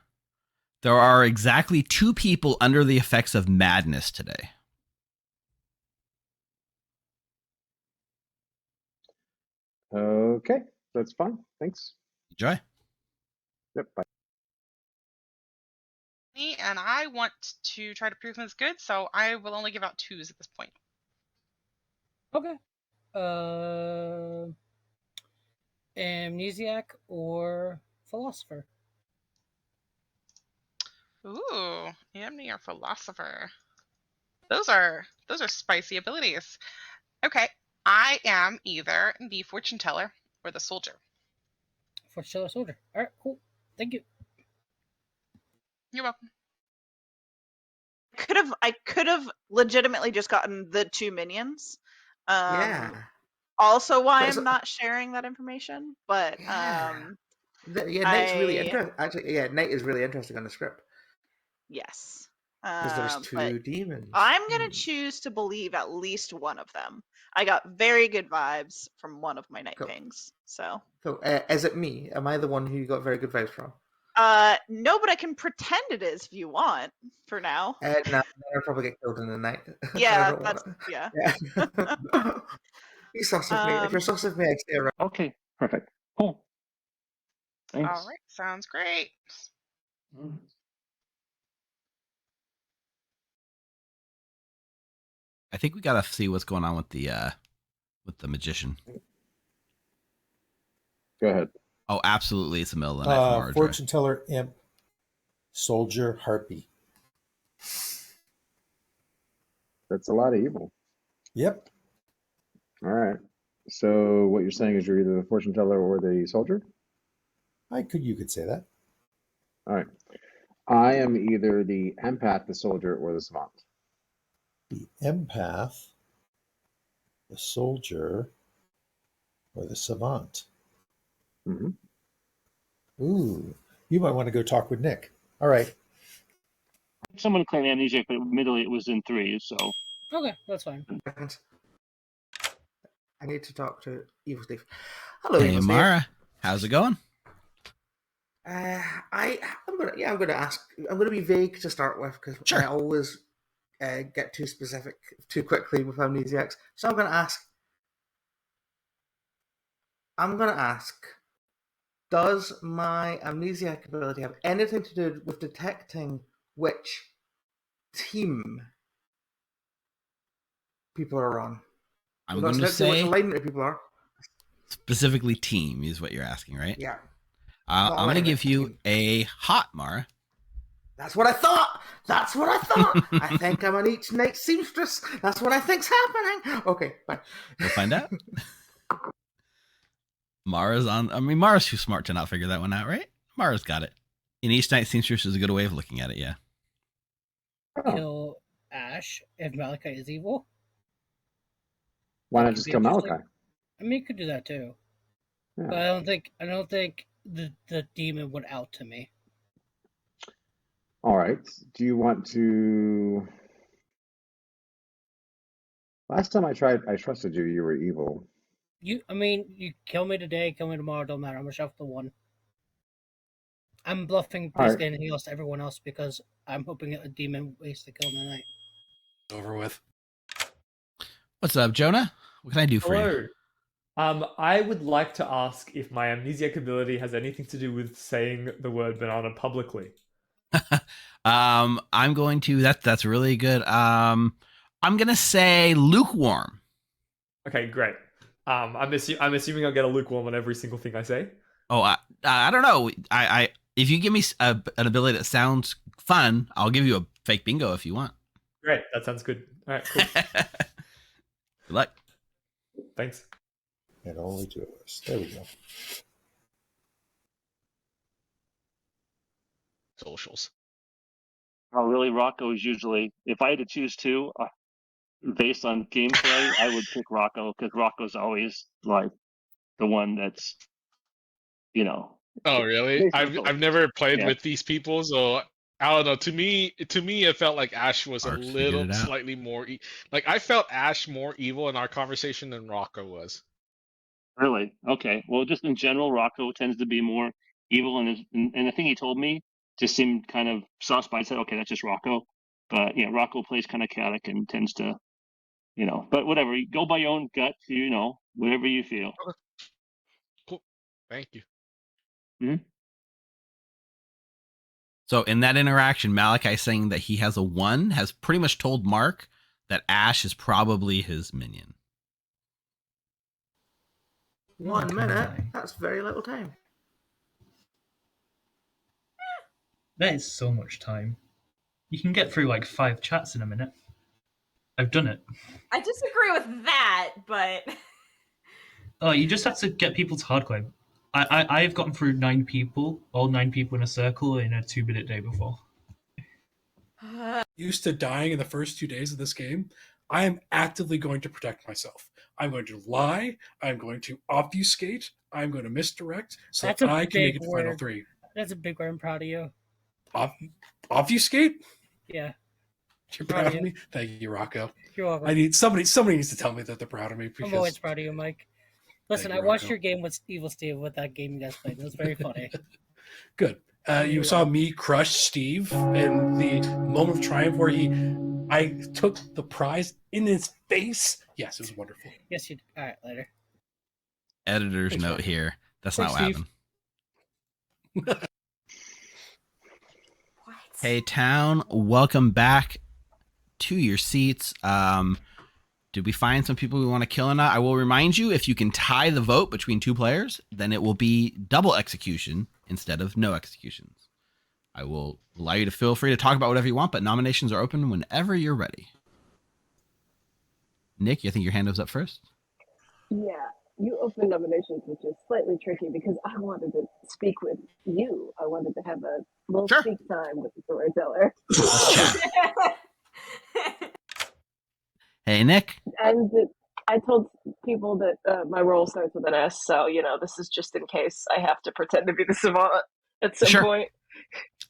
there are exactly 2 people under the effects of madness today. Okay, that's fine. Thanks. Enjoy. Yep, bye. And I want to try to prove them as good, so I will only give out 2s at this point. Okay. Amnesiac or Philosopher? Ooh, Amni or Philosopher. Those are spicy abilities. Okay, I am either the Fortune Teller or the Soldier. Fortune Teller, Soldier. All right, cool. Thank you. You're welcome. I could have legitimately just gotten the 2 minions. Yeah. Also, why I'm not sharing that information, but Night's really interesting. Actually, yeah, Night is really interesting on the script. Yes. Because there's 2 demons. I'm gonna choose to believe at least one of them. I got very good vibes from one of my night pings. So. Is it me? Am I the one who you got very good vibes from? No, but I can pretend it is if you want. For now. No, I'll probably get killed in the night. Yeah, yeah. You sauce with me. If you're sauce with me, I stay around. Okay, perfect. Cool. Thanks. All right, sounds great. I think we gotta see what's going on with the magician. Go ahead. Oh, absolutely! It's the middle of the night. Fortune Teller, Imp, Soldier, Harpy. That's a lot of evil. Yep. All right. So what you're saying is you're either the Fortune Teller or the Soldier? You could say that. All right. I am either the Empath, the Soldier, or the Savant. The Empath, the Soldier, or the Savant. Mm-hmm. Ooh, you might want to go talk with Nick. All right. Someone claimed amnesia, but admittedly it was in 3, so. Okay, that's fine. I need to talk to Evil Steve. Hello, hey, Evil Mara. Steve. How's it going? I'm gonna be vague to start with because I always get too specific too quickly with amnesiacs. So I'm gonna ask. Does my amnesiac ability have anything to do with detecting which team people are on? I'm going to say which alignment people are. Specifically team is what you're asking, right? Yeah. I'm going to give you a hot, Mara. That's what I thought. That's what I thought. I think I'm an each night seamstress. That's what I think's happening. Okay, bye. We'll find out. Mara's on. I mean, Mara's too smart to not figure that one out, right? Mara's got it. In each night seamstress is a good way of looking at it, yeah. Kill Ash if Malachi is evil. Why not just kill Malachi? I mean, you could do that too. Yeah. But I don't think the demon would out to me. All right. Do you want to? Last time I trusted you. You were evil. You kill me today, kill me tomorrow, don't matter. I'm gonna shuffle the one. I'm bluffing basically anything else to everyone else because I'm hoping a demon waits to kill in the night. Over with. What's up, Jonah? What can I do for you? I would like to ask if my amnesiac ability has anything to do with saying the word banana publicly. I'm going to. That's really good. I'm gonna say lukewarm. Okay, great. I'm assuming I'll get a lukewarm on every single thing I say. Oh, I don't know. I if you give me an ability that sounds fun, I'll give you a fake bingo if you want. Great, that sounds good. All right, cool. Good luck. Thanks. And only two of us. There we go. Socials. Oh, really? Rocco is usually, if I had to choose two, based on gameplay, I would pick Rocco because Rocco's always like the one that's, Oh, really? I've never played with these people, so I don't know. To me, it felt like Ash was Mark's a little slightly more. Like I felt Ash more evil in our conversation than Rocco was. Really? Okay. Well, just in general, Rocco tends to be more evil, and the thing he told me just seemed kind of sus. But I said, okay, that's just Rocco. But yeah, Rocco plays kind of chaotic and tends to, But whatever, you go by your own gut. Whatever you feel. Okay. Cool. Thank you. Mm-hmm. So in that interaction, Malachi saying that he has a 1 has pretty much told Mark that Ash is probably his minion. 1 minute? That's very little time. That is so much time. You can get through like 5 chats in a minute. I've done it. I disagree with that, but... Oh, you just have to get people to hardcore. I've gotten through 9 people, all 9 people in a circle in a 2-minute day before. Used to dying in the first 2 days of this game, I am actively going to protect myself. I'm going to lie. I'm going to obfuscate. I'm going to misdirect so that I can make it to final 3. That's a big word. I'm proud of you. Obfuscate? Yeah. You're proud of me? Thank you, Rocco. You're welcome. I need somebody needs to tell me that they're proud of me. I'm always proud of you, Mike. Listen, I watched your game with Evil Steve with that game you guys played. It was very funny. Good. You saw me crush Steve in the moment of triumph where I took the prize in his face. Yes, it was wonderful. Yes, you did. All right, later. Editor's Thanks, note Rocco. here. That's Thanks, not what Steve. happened. Hey, Town, welcome back to your seats. Did we find some people we want to kill or not? I will remind you, if you can tie the vote between 2 players, then it will be double execution instead of no executions. I will allow you to feel free to talk about whatever you want, but nominations are open whenever you're ready. Nick, you think your hand was up first? Yeah, you opened nominations, which is slightly tricky because I wanted to speak with you. I wanted to have a little speak time with the storyteller. Hey, Nick. And I told people that my role starts with an S, so, this is just in case I have to pretend to be the savant at some point.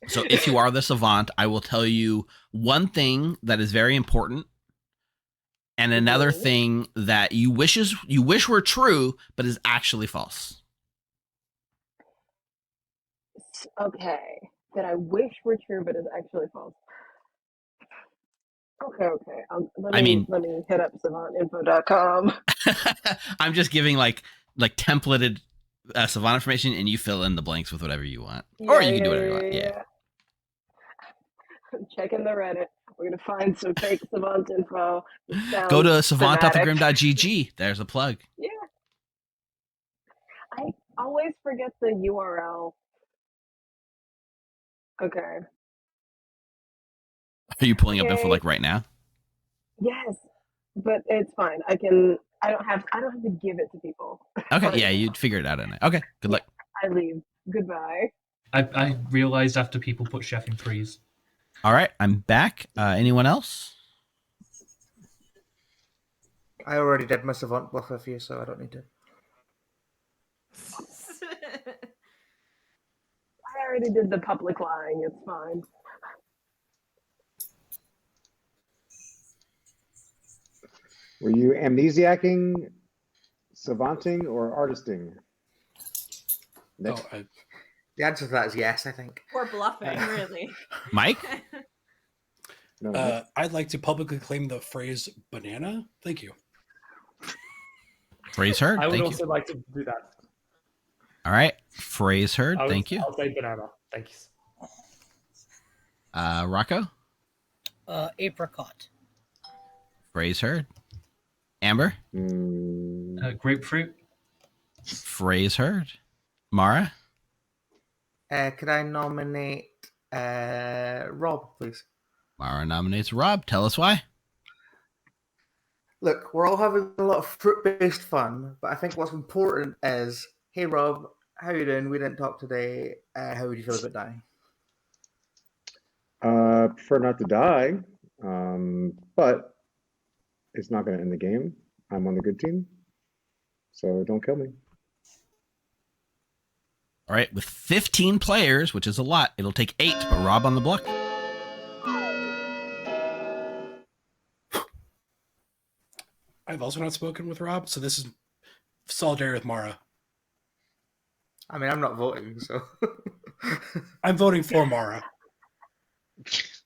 So if you are the savant, I will tell you one thing that is very important and another thing that you wish were true, but is actually false. Okay. That I wish were true, but is actually false. Okay. Let me hit up savantinfo.com. I'm just giving like templated savant information, and you fill in the blanks with whatever you want, or you can do whatever you want. Yeah. I'm checking the Reddit. We're gonna find some fake savant info. Go to savant.thegrim.gg. There's a plug. Yeah. I always forget the URL. Okay. Are you pulling up info like right now? Yes, but it's fine. I don't have to give it to people. Okay, yeah, you'd figure it out at night. Okay, good luck. I leave. Goodbye. I realized after people put chef in freeze. All right, I'm back. Anyone else? I already did my savant bluff with you, so I don't need to. I already did the public lying. It's fine. Were you amnesiacing, savanting, or artisting? The answer to that is yes, I think. Or bluffing, really. Mike? I'd like to publicly claim the phrase banana. Thank you. Phrase heard. I would Thank also you. like to do that. All right. Phrase heard. Thank you. I'll say banana. Thank you. Rocco? Apricot. Phrase heard. Amber? Grapefruit. Phrase heard. Mara? Could I nominate Rob, please? Mara nominates Rob. Tell us why. Look, we're all having a lot of fruit-based fun, but I think what's important is, hey Rob, how you doing? We didn't talk today. How would you feel about dying? Prefer not to die, but it's not going to end the game. I'm on the good team, so don't kill me. All right, with 15 players, which is a lot, it'll take 8 to put Rob on the block. I've also not spoken with Rob, so this is solidarity with Mara. I mean, I'm not voting, so... I'm voting for Mara. It's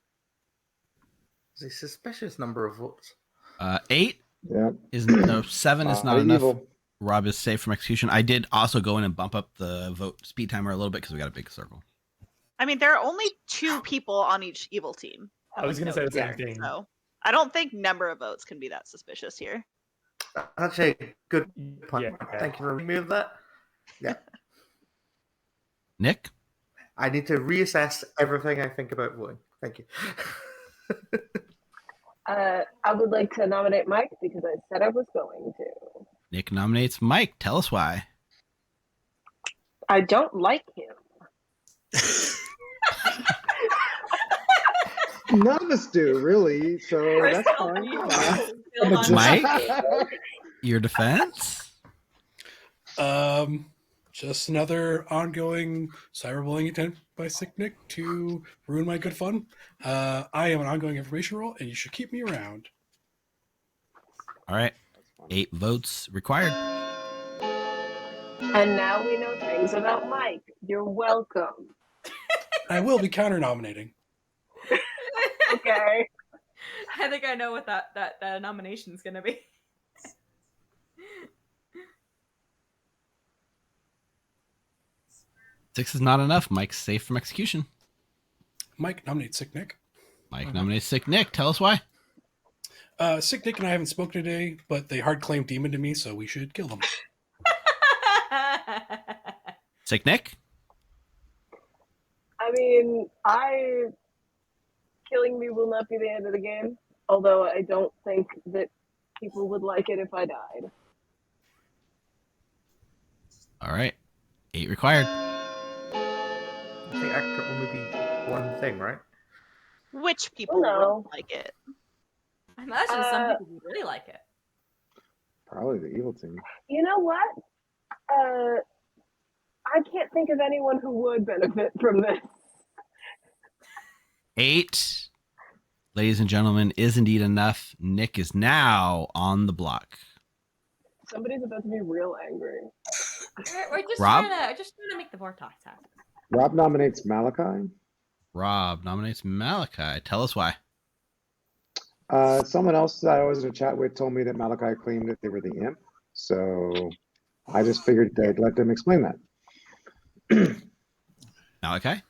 a suspicious number of votes. 8 is no 7 is not enough. Evil. Rob is safe from execution. I did also go in and bump up the vote speed timer a little bit because we got a big circle. I mean, there are only 2 people on each evil team. I was going to say the same thing. So I don't think number of votes can be that suspicious here. That's a good point. Yeah. Thank you for reminding me of that. Yeah. Nick? I need to reassess everything I think about voting. Thank you. I would like to nominate Mike because I said I was going to. Nick nominates Mike. Tell us why. I don't like him. None of us do, really. So that's fine. Mike, your defense? Just another ongoing cyberbullying attempt by Sick Nick to ruin my good fun. I am an ongoing information role, and you should keep me around. All right. 8 votes required. And now we know things about Mike. You're welcome. I will be counter-nominating. Okay. I think I know what that nomination is going to be. Six is not enough. Mike's safe from execution. Mike nominates Sick Nick. Mike nominates Sick Nick. Tell us why. Sick Nick and I haven't spoken today, but they hard claimed demon to me, so we should kill them. Sick Nick? I mean, killing me will not be the end of the game, although I don't think that people would like it if I died. All right. 8 required. I think that could only be one thing, right? Which people won't like it? I imagine some people would really like it. Probably the evil team. You know what? I can't think of anyone who would benefit from this. 8, ladies and gentlemen, is indeed enough. Nick is now on the block. Somebody's about to be real angry. We're just Rob? trying to make the more talks happen. Rob nominates Malachi. Rob nominates Malachi. Tell us why. Someone else that I was in a chat with told me that Malachi claimed that they were the imp. So I just figured I'd let them explain that. Malachi?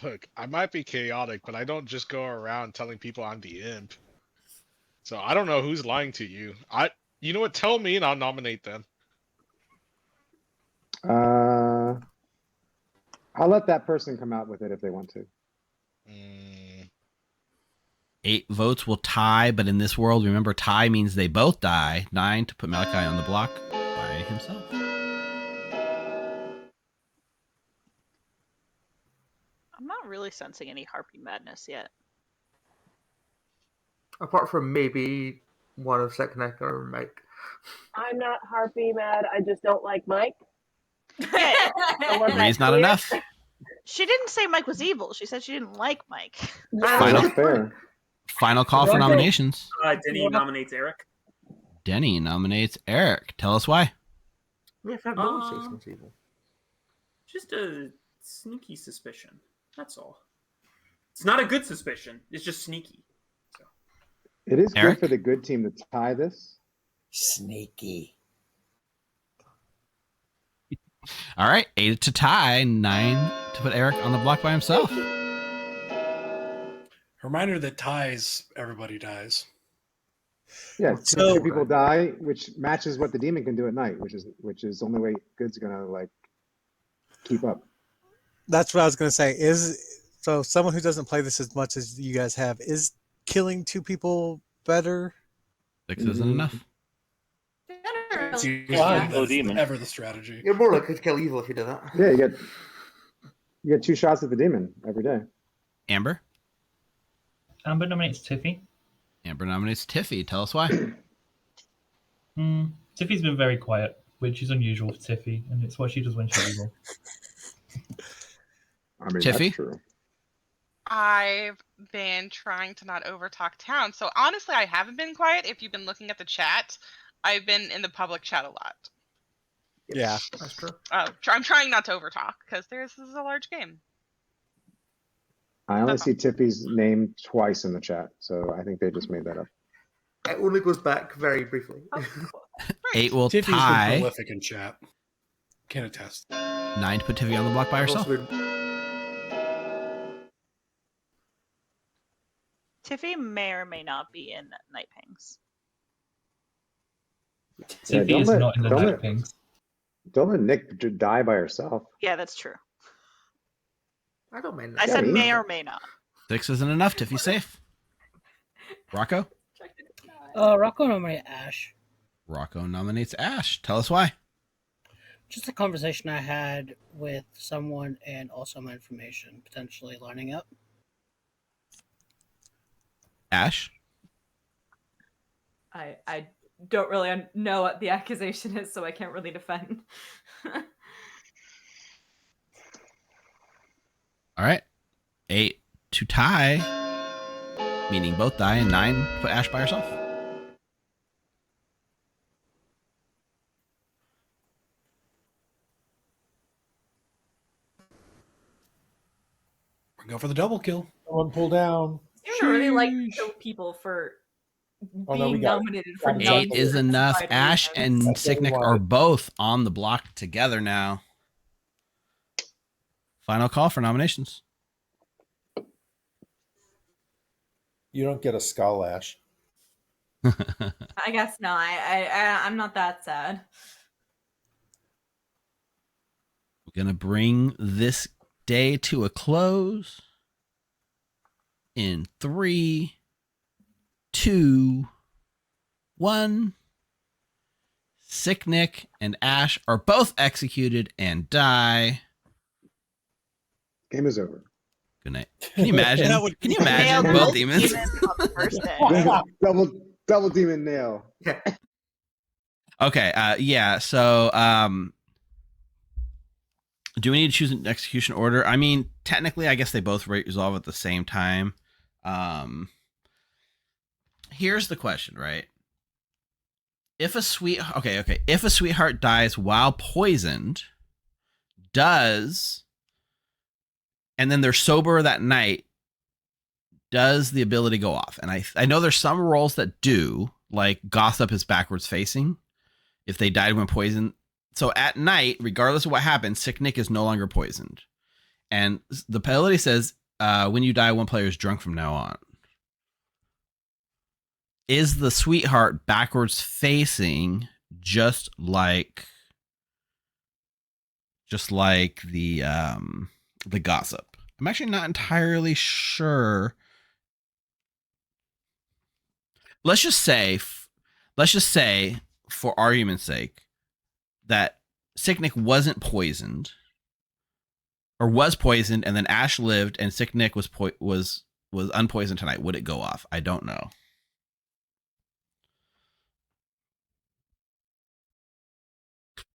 Look, I might be chaotic, but I don't just go around telling people I'm the imp. So I don't know who's lying to you. You know what? Tell me and I'll nominate them. I'll let that person come out with it if they want to. 8 votes will tie, but in this world, remember, tie means they both die. 9 to put Malachi on the block by himself. I'm not really sensing any harpy madness yet. Apart from maybe one of Sicknick or Mike. I'm not harpy mad. I just don't like Mike. Three's not enough. She didn't say Mike was evil. She said she didn't like Mike. Final call for nominations. Denny nominates Eric. Denny nominates Eric. Tell us why. Yeah, I don't say something's evil. Just a sneaky suspicion. That's all. It's not a good suspicion. It's just sneaky. So. It is Eric? good for the good team to tie this. Sneaky. All right, 8 to tie, 9 to put Eric on the block by himself. Reminder that ties, everybody dies. Yeah, two people die, which matches what the demon can do at night, which is the only way good's gonna like keep up. That's what I was gonna say. So someone who doesn't play this as much as you guys have, is killing 2 people better? 6 isn't enough. It's Demon. Ever the strategy. You're more likely to kill evil if you do that. Yeah, you get 2 shots at the demon every day. Amber? Amber nominates Tiffy. Amber nominates Tiffy. Tell us why. Tiffy's been very quiet, which is unusual for Tiffy, and it's what she does when she's evil. I mean, Tiffy? that's true. I've been trying to not overtalk Town. So honestly, I haven't been quiet. If you've been looking at the chat, I've been in the public chat a lot. Yeah, that's true. I'm trying not to overtalk because this is a large game. I only see Tiffy's name twice in the chat, so I think they just made that up. It only goes back very briefly. 8 will Tiffy's tie. been prolific in chat. Can attest. 9 to put Tiffy on the block by herself. Tiffy may or may not be in Night Pangs. Tiffy is not in the Night Pangs. Don't let Nick die by herself. Yeah, that's true. I don't mind I that. said may or may not. 6 isn't enough. Tiffy's safe. Rocco? Rocco nominated Ash. Rocco nominates Ash. Tell us why. Just a conversation I had with someone and also my information potentially lining up. Ash? I don't really know what the accusation is, so I can't really defend. All right. 8 to tie, meaning both die, and 9 to put Ash by herself. We're going for the double kill. Someone pull down. I don't really like to kill people for being nominated for 8 is enough. Ash and Sicknick are both on the block together now. Final call for nominations. You don't get a skull, Ash. I guess not. I'm not that sad. We're going to bring this day to a close in 3, 2, 1. Sicknick and Ash are both executed and die. Game is over. Good night. Can you imagine? Can you imagine both demons? double demon nail. Okay. Yeah. So, do we need to choose an execution order? I mean, technically, I guess they both resolve at the same time. Here's the question, right? If a sweetheart dies while poisoned, and then they're sober that night, does the ability go off? And I know there's some roles that do, like Gossip is backwards facing if they died when poisoned. So at night, regardless of what happens, Sicknick is no longer poisoned. And the ability says, when you die, one player is drunk from now on. Is the sweetheart backwards facing just like the Gossip? I'm actually not entirely sure let's just say, for argument's sake, that Sicknick wasn't poisoned, or was poisoned, and then Ash lived, and Sicknick was unpoisoned tonight. Would it go off? I don't know.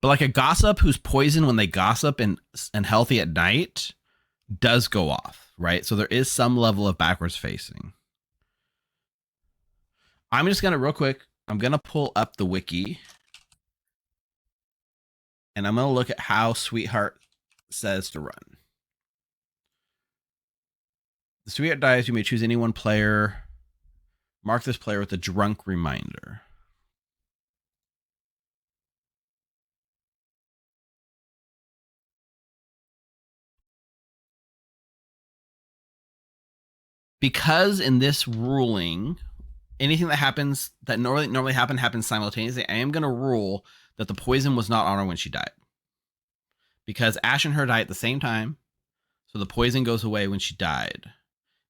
But like a gossip who's poisoned when they gossip and healthy at night does go off, right? So there is some level of backwards facing. I'm just going to real quick, I'm going to pull up the wiki and I'm going to look at how Sweetheart says to run. The Sweetheart dies, you may choose any one player. Mark this player with a drunk reminder. Because in this ruling, anything that happens that normally happens simultaneously, I am going to rule that the poison was not on her when she died. Because Ash and her die at the same time, so the poison goes away when she died.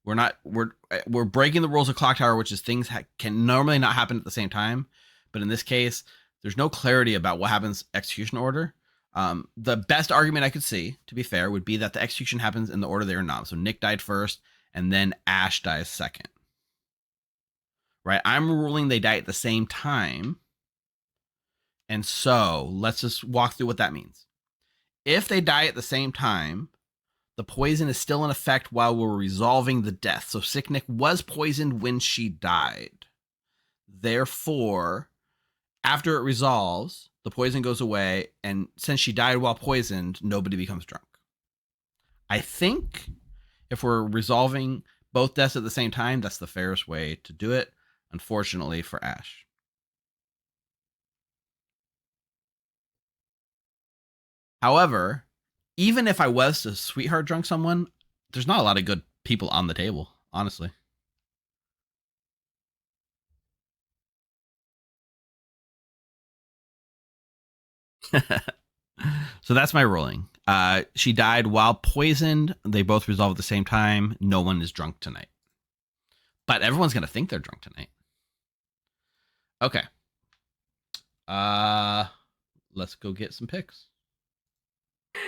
We're breaking the rules of Clocktower, which is things can normally not happen at the same time, but in this case, there's no clarity about what happens execution order. The best argument I could see, to be fair, would be that the execution happens in the order they are not. So Nick died first, and then Ash dies second. Right? I'm ruling they die at the same time. And so let's just walk through what that means. If they die at the same time, the poison is still in effect while we're resolving the death. So Sicknick was poisoned when she died. Therefore, after it resolves, the poison goes away. And since she died while poisoned, nobody becomes drunk. I think if we're resolving both deaths at the same time, that's the fairest way to do it. Unfortunately for Ash. However, even if I was to Sweetheart drunk someone, there's not a lot of good people on the table, honestly. So that's my ruling. She died while poisoned. They both resolve at the same time. No one is drunk tonight. But everyone's going to think they're drunk tonight. Okay. Let's go get some picks.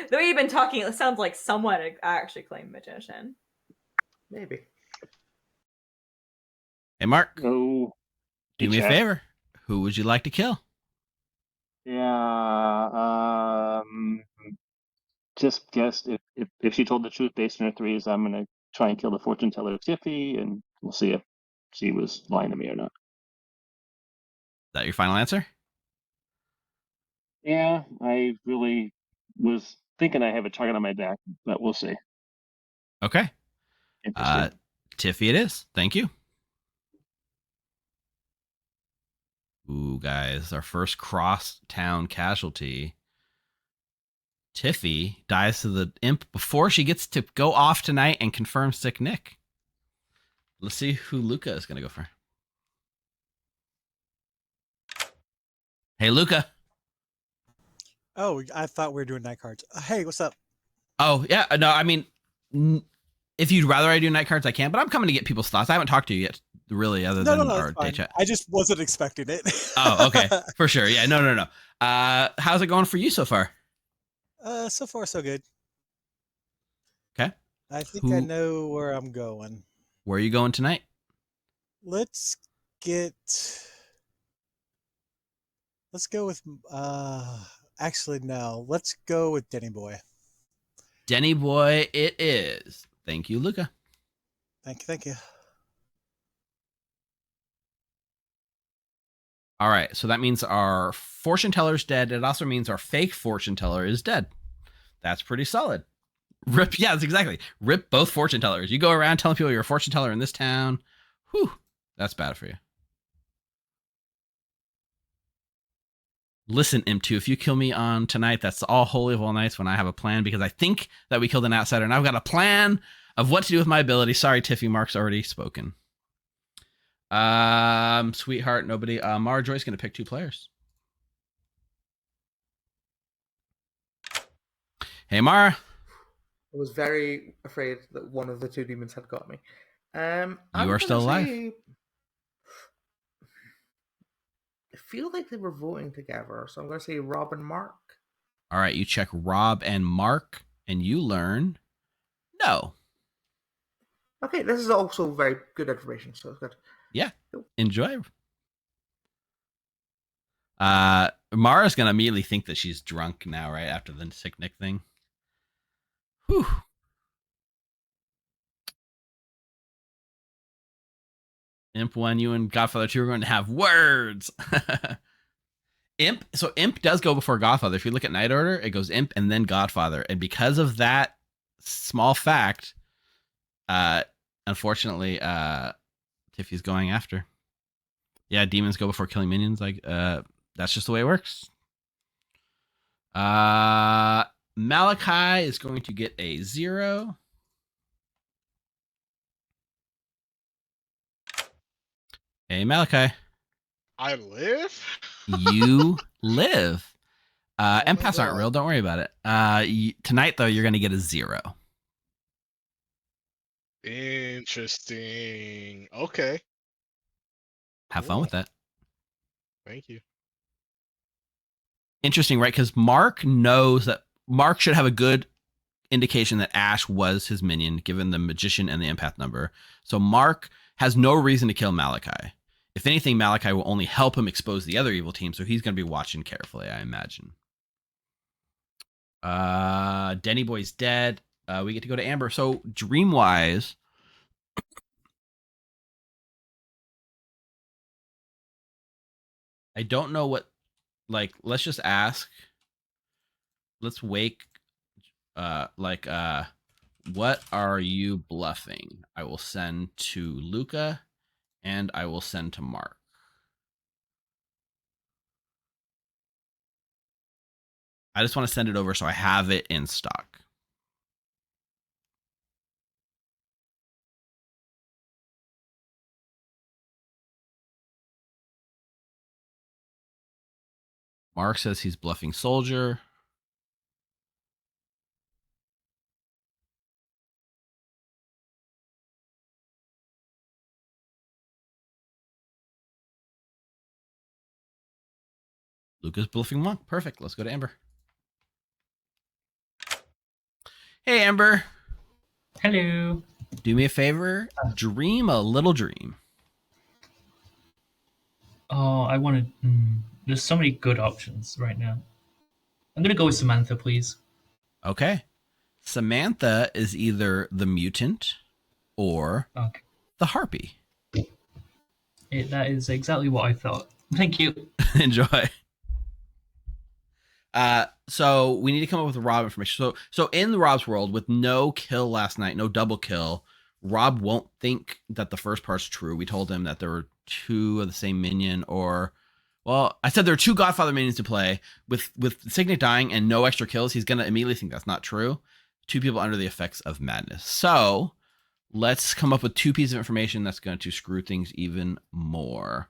The way you've been talking, it sounds like someone actually claimed magician. Maybe. Hey, Mark. Oh, do me a favor. Who would you like to kill? Yeah. Just guessed if she told the truth based on her threes, I'm gonna try and kill the fortune teller Tiffy, and we'll see if she was lying to me or not. Is that your final answer? Yeah, I really was thinking I have a target on my back, but we'll see. Okay. Tiffy it is. Thank you. Ooh, guys, our first cross-town casualty. Tiffy dies to the imp before she gets to go off tonight and confirm sick Nick. Let's see who Luca is going to go for. Hey, Luca. Oh, I thought we were doing night cards. Hey, what's up? Oh, yeah. No, I mean, if you'd rather I do night cards, I can, but I'm coming to get people's thoughts. I haven't talked to you yet, really, other than our day chat. I just wasn't expecting it. Oh, okay. For sure. Yeah, no. How's it going for you so far? So far, so good. Okay. I think I know where I'm going. Where are you going tonight? Let's go with, actually, no. Let's go with Denny Boy. Denny Boy it is. Thank you, Luca. Thank you. All right, so that means our fortune teller's dead. It also means our fake fortune teller is dead. That's pretty solid. Rip, yeah, that's exactly. Rip both fortune tellers. You go around telling people you're a fortune teller in this town. Whew, that's bad for you. Listen, Imp2, if you kill me on tonight, that's all holy of all nights when I have a plan, because I think that we killed an outsider, and I've got a plan of what to do with my ability. Sorry, Tiffy, Mark's already spoken. Sweetheart, nobody. Mara Joy's going to pick two players. Hey, Mara. I was very afraid that one of the two demons had got me. You are still alive. feel like they were voting together, so I'm going to say Rob and Mark. All right, you check Rob and Mark, and you learn no. Okay, this is also very good information, so it's good. Yeah, enjoy. Mara's gonna immediately think that she's drunk now, right after the sick Nick thing. Whew. Imp 1, you and Godfather 2 are going to have words. Imp does go before Godfather. If you look at Night Order, it goes Imp and then Godfather. And because of that small fact, unfortunately, Tiffy's going after. Yeah, demons go before killing minions. Like, that's just the way it works. Malachi is going to get a 0. Hey, Malachi. I live? You live. Empaths aren't real. Don't worry about it. Tonight, though, you're going to get a 0. Interesting. Okay. Have fun with that. Thank you. Interesting, right? Because Mark knows that Mark should have a good indication that Ash was his minion, given the magician and the empath number. So Mark has no reason to kill Malachi. If anything, Malachi will only help him expose the other evil team, so he's going to be watching carefully, I imagine. Denny Boy's dead. We get to go to Amber. So dream-wise, I don't know what, like, let's just ask. Let's wake, what are you bluffing? I will send to Luca, and I will send to Mark. I just want to send it over so I have it in stock. Mark says he's bluffing Soldier. Luca's bluffing Monk. Perfect. Let's go to Amber. Hey, Amber. Hello. Do me a favor. Dream a little dream. Oh, I want to... there's so many good options right now. I'm going to go with Samantha, please. Okay. Samantha is either the mutant or the harpy. That is exactly what I thought. Thank you. Enjoy. So we need to come up with Rob information. So in Rob's world, with no kill last night, no double kill, Rob won't think that the first part's true. We told him that there were 2 of the same minion, or, well, I said there are 2 Godfather minions to play. With Signet dying and no extra kills, he's gonna immediately think that's not true. 2 people under the effects of madness. So let's come up with 2 pieces of information that's going to screw things even more.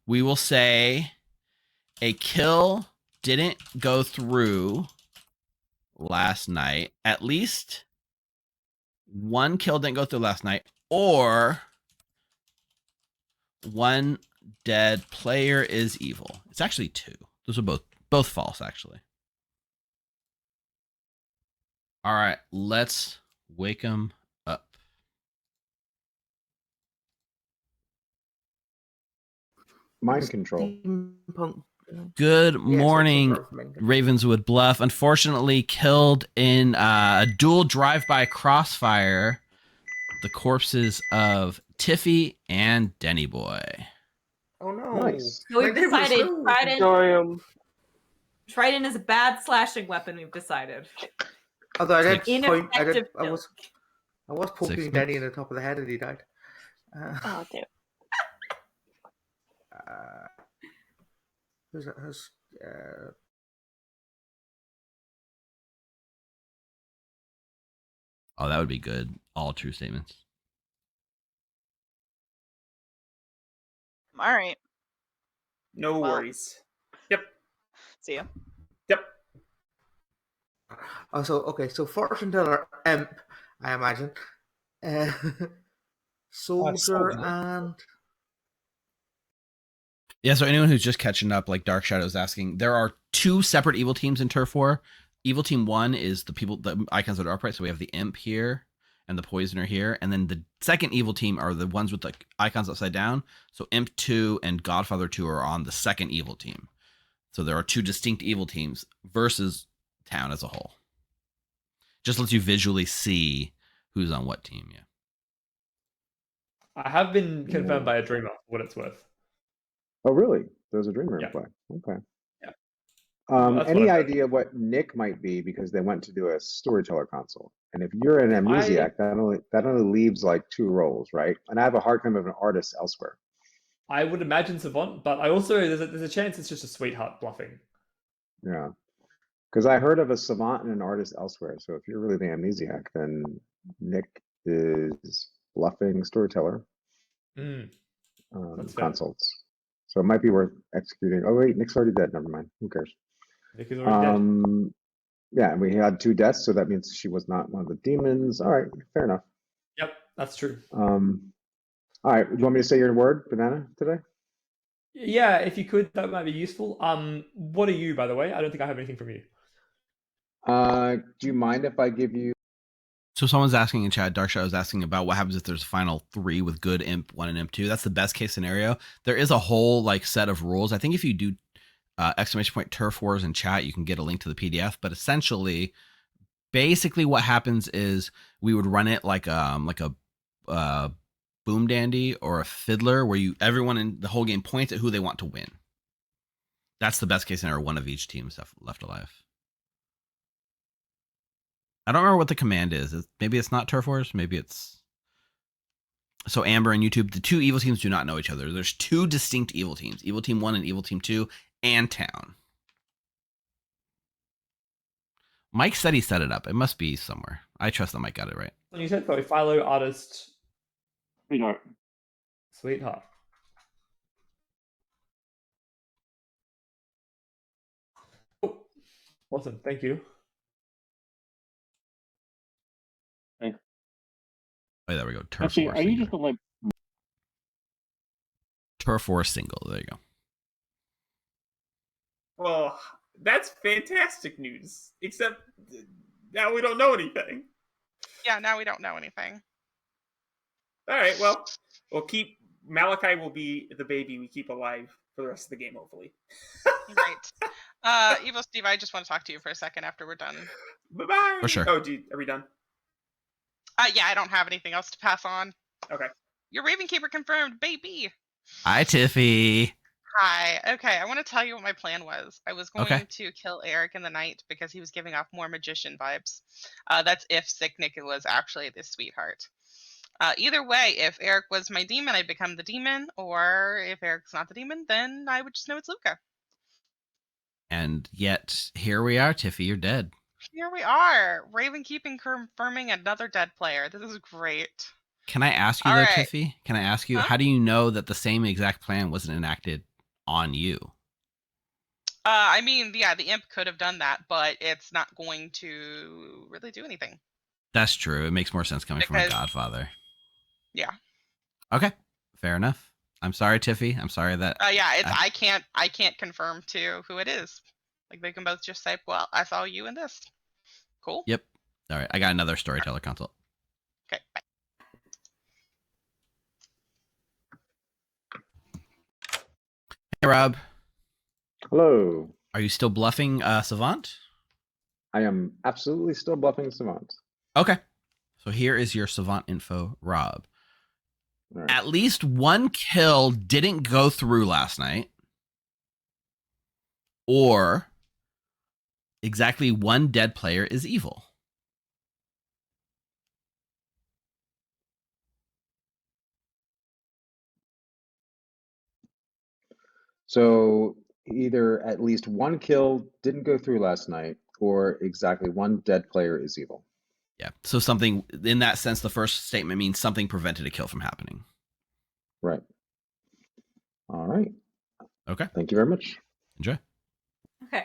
We will say a kill didn't go through last night. At least 1 kill didn't go through last night, or 1 dead player is evil. It's actually 2. Those are both false, actually. All right, let's wake him up. Mind control. Good morning, Ravenswood Bluff. Unfortunately, killed in a dual drive-by crossfire, the corpses of Tiffy and Denny Boy. Oh no! Nice. So we've decided Trident is a bad slashing weapon. We've decided. Although I did point, Ineffective I was poking Denny in the top of the head and he died. Oh dear. Who's Oh, that would be good. All true statements. All right. No worries. Yep. See ya. Yep. So fortune teller imp, I imagine. Soldier and Yeah, so anyone who's just catching up, like Dark Shadow's asking, there are 2 separate evil teams in Turf War. Evil Team 1 is the icons that are upright. So we have the Imp here and the Poisoner here. And then the second evil team are the ones with the icons upside down. So Imp 2 and Godfather 2 are on the second evil team. So there are 2 distinct evil teams versus town as a whole. Just lets you visually see who's on what team, yeah. I have been confirmed by a dreamer for what it's worth. Oh, really? There's a dreamer in play. Okay. Any idea what Nick might be, because they went to do a storyteller console? And if you're an amnesiac, that only leaves like 2 roles, right? And I have a hard time of an artist elsewhere. I would imagine Savant, but I also there's a chance it's just a sweetheart bluffing. Yeah, because I heard of a savant and an artist elsewhere. So if you're really the amnesiac, then Nick is bluffing storyteller consults. So it might be worth executing. Oh wait, Nick's already dead. Never mind. Who cares? Nick is already dead. Yeah, and we had 2 deaths, so that means she was not one of the demons. All right, fair enough. Yep, that's true. All right, do you want me to say your word, Banana, today? Yeah, if you could, that might be useful. What are you, by the way? I don't think I have anything from you. Do you mind if I give you? So someone's asking in chat, Dark Shadow is asking about what happens if there's a final 3 with good Imp 1 and Imp 2. That's the best case scenario. There is a whole like set of rules. I think if you do !Turf Wars in chat, you can get a link to the PDF. But essentially, basically what happens is we would run it like a boom dandy or a fiddler, where everyone in the whole game points at who they want to win. That's the best case scenario. One of each team left alive. I don't remember what the command is. Maybe it's not Turf Wars. Maybe it's... So Amber and YouTube, the 2 evil teams do not know each other. There's 2 distinct evil teams. Evil Team 1 and Evil Team 2 and Town. Mike said he set it up. It must be somewhere. I trust that Mike got it right. So you said, sorry, Philo, artist... Sweetheart. Sweetheart. Oh, awesome. Thank you. Thanks. Oh, there we go. Turf Actually, War are you just like Turf War single? There you go. Well, that's fantastic news. Except now we don't know anything. Yeah, now we don't know anything. All right, well, we'll keep... Malachi will be the baby we keep alive for the rest of the game, hopefully. Right. Evil Steve, I just want to talk to you for a second after we're done. Bye-bye. For sure. Oh, dude, are we done? Yeah, I don't have anything else to pass on. Okay. Your Ravenkeeper confirmed, baby. Hi, Tiffy. Hi. Okay, I want to tell you what my plan was. I was going to kill Eric in the night because he was giving off more magician vibes. That's if Sick Nick was actually the sweetheart. Either way, if Eric was my demon, I'd become the demon, or if Eric's not the demon, then I would just know it's Luca. And yet, here we are, Tiffy, you're dead. Here we are, Ravenkeeping confirming another dead player. This is great. Can I ask you, Tiffy? Can I ask you, how do you know that the same exact plan wasn't enacted on you? I mean, yeah, the imp could have done that, but it's not going to really do anything. That's true. It makes more sense coming from a Godfather. Yeah. Okay. Fair enough. I'm sorry, Tiffy. I'm sorry that. Yeah, it's I can't confirm to who it is. Like they can both just say, "Well, I saw you in this." Cool. Yep. All right. I got another storyteller consult. Okay. Bye. Hey, Rob. Hello. Are you still bluffing Savant? I am absolutely still bluffing Savant. Okay. So here is your Savant info, Rob. Right. At least 1 kill didn't go through last night. Or exactly 1 dead player is evil. So either at least 1 kill didn't go through last night, or exactly 1 dead player is evil. Yeah. So something, in that sense, the first statement means something prevented a kill from happening. Right. All right. Okay. Thank you very much. Enjoy. Okay.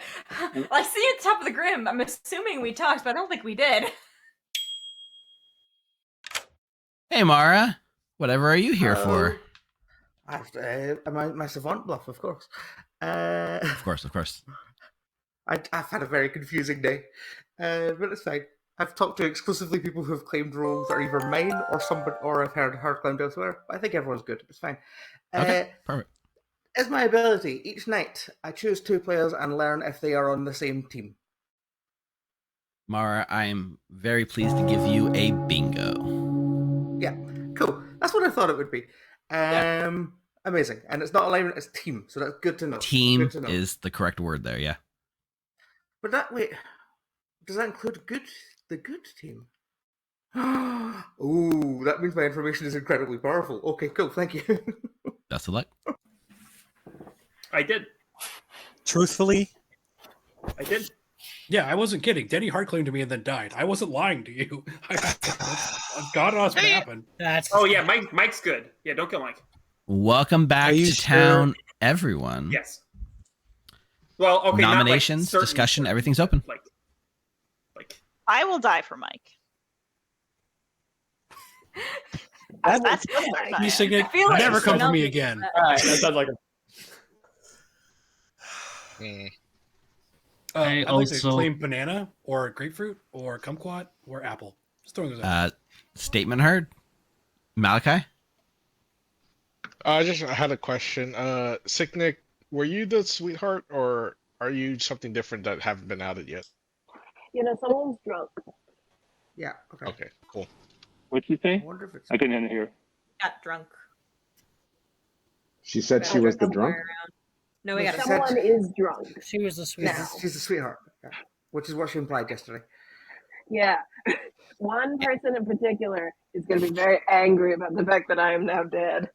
I see at the top of the Grim. I'm assuming we talked, but I don't think we did. Hey, Mara. Whatever are you here for? My savant bluff, of course. Of course. I've had a very confusing day, but it's fine. I've talked to exclusively people who have claimed roles that are either mine or somebody, or I've heard her claimed elsewhere. But I think everyone's good. It's fine. Okay, perfect. As my ability, each night I choose 2 players and learn if they are on the same team. Mara, I am very pleased to give you a bingo. Yeah, cool. That's what I thought it would be. Amazing. And it's not alignment, it's team. So that's good to know. Team good to know. is the correct word there, yeah. But does that include the good team? Ooh, that means my information is incredibly powerful. Okay, cool. Thank you. Best of luck. I did. Truthfully? I did. Yeah, I wasn't kidding. Denny hard claimed to me and then died. I wasn't lying to you. God knows what happened. Oh yeah, Mike's good. Yeah, don't kill Mike. Welcome back to town, everyone. Yes. Well, okay. Nominations, not like discussion, everything's open. Like. I will die for Mike. That's you sing it. like Never come for me again. All right, that sounds like I'd like to claim banana or grapefruit or kumquat or apple. Just throwing those out. Statement heard. Malachi? I just had a question. Sicknick, were you the sweetheart or are you something different that haven't been outed yet? Someone's drunk. Yeah. Okay, cool. What'd you say? I couldn't hear. Got drunk. She said she was the drunk? No, we got Someone is drunk. She was the sweetheart. Yes, she's the sweetheart. Yeah. Which is what she implied yesterday. Yeah. One person in particular is going to be very angry about the fact that I am now dead.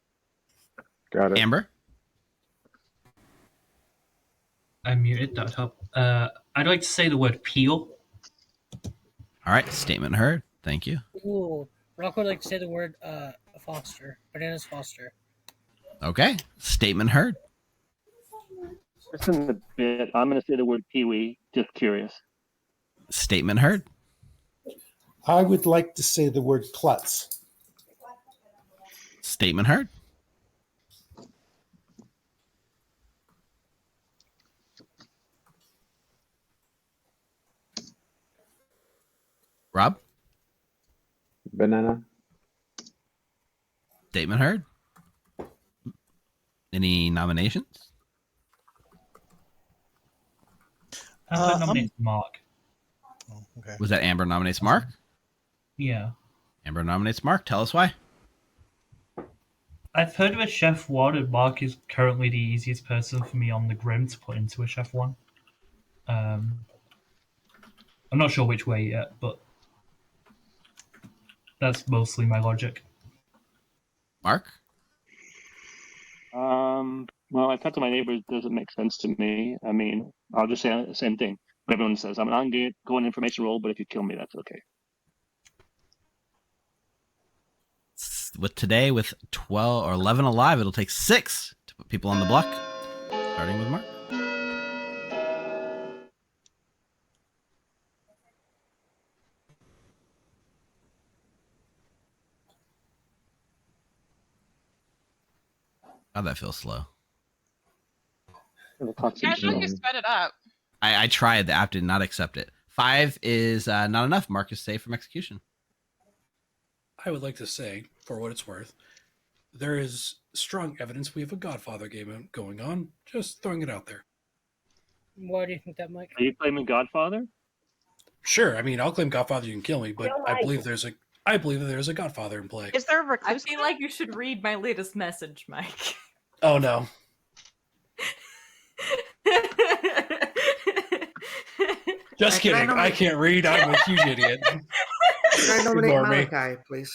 Got it. Amber? I'm muted, that would help. I'd like to say the word peel. All right, statement heard. Thank you. Ooh, Rock would like to say the word foster. Bananas foster. Okay, statement heard. Just in the bit, I'm going to say the word peewee. Just curious. Statement heard. I would like to say the word klutz. Statement heard. Rob? Banana. Statement heard. Any nominations? I nominate Mark. Oh, okay. Was that Amber nominates Mark? Yeah. Amber nominates Mark. Tell us why. I've heard of a Chef 1, and Mark is currently the easiest person for me on the Grim to put into a Chef 1. I'm not sure which way yet, but that's mostly my logic. Mark? Well, I talked to my neighbors. Doesn't make sense to me. I mean, I'll just say the same thing. But everyone says I'm an ongoing information role, but if you kill me, that's okay. With today, with 12 or 11 alive, it'll take 6 to put people on the block. Starting with Mark. How'd that feel slow? Yeah, I feel like you sped it up. I tried. The app did not accept it. 5 is not enough. Mark is safe from execution. I would like to say, for what it's worth, there is strong evidence we have a Godfather game going on. Just throwing it out there. Why do you think that, Mike? Are you claiming Godfather? Sure. I mean, I'll claim Godfather. You can kill me, but I believe there's a Godfather in play. Is there a recluse? I feel like you should read my latest message, Mike. Oh no. Just kidding. I can't read. I'm a huge idiot. Can I nominate Ignore me. Malachi, please?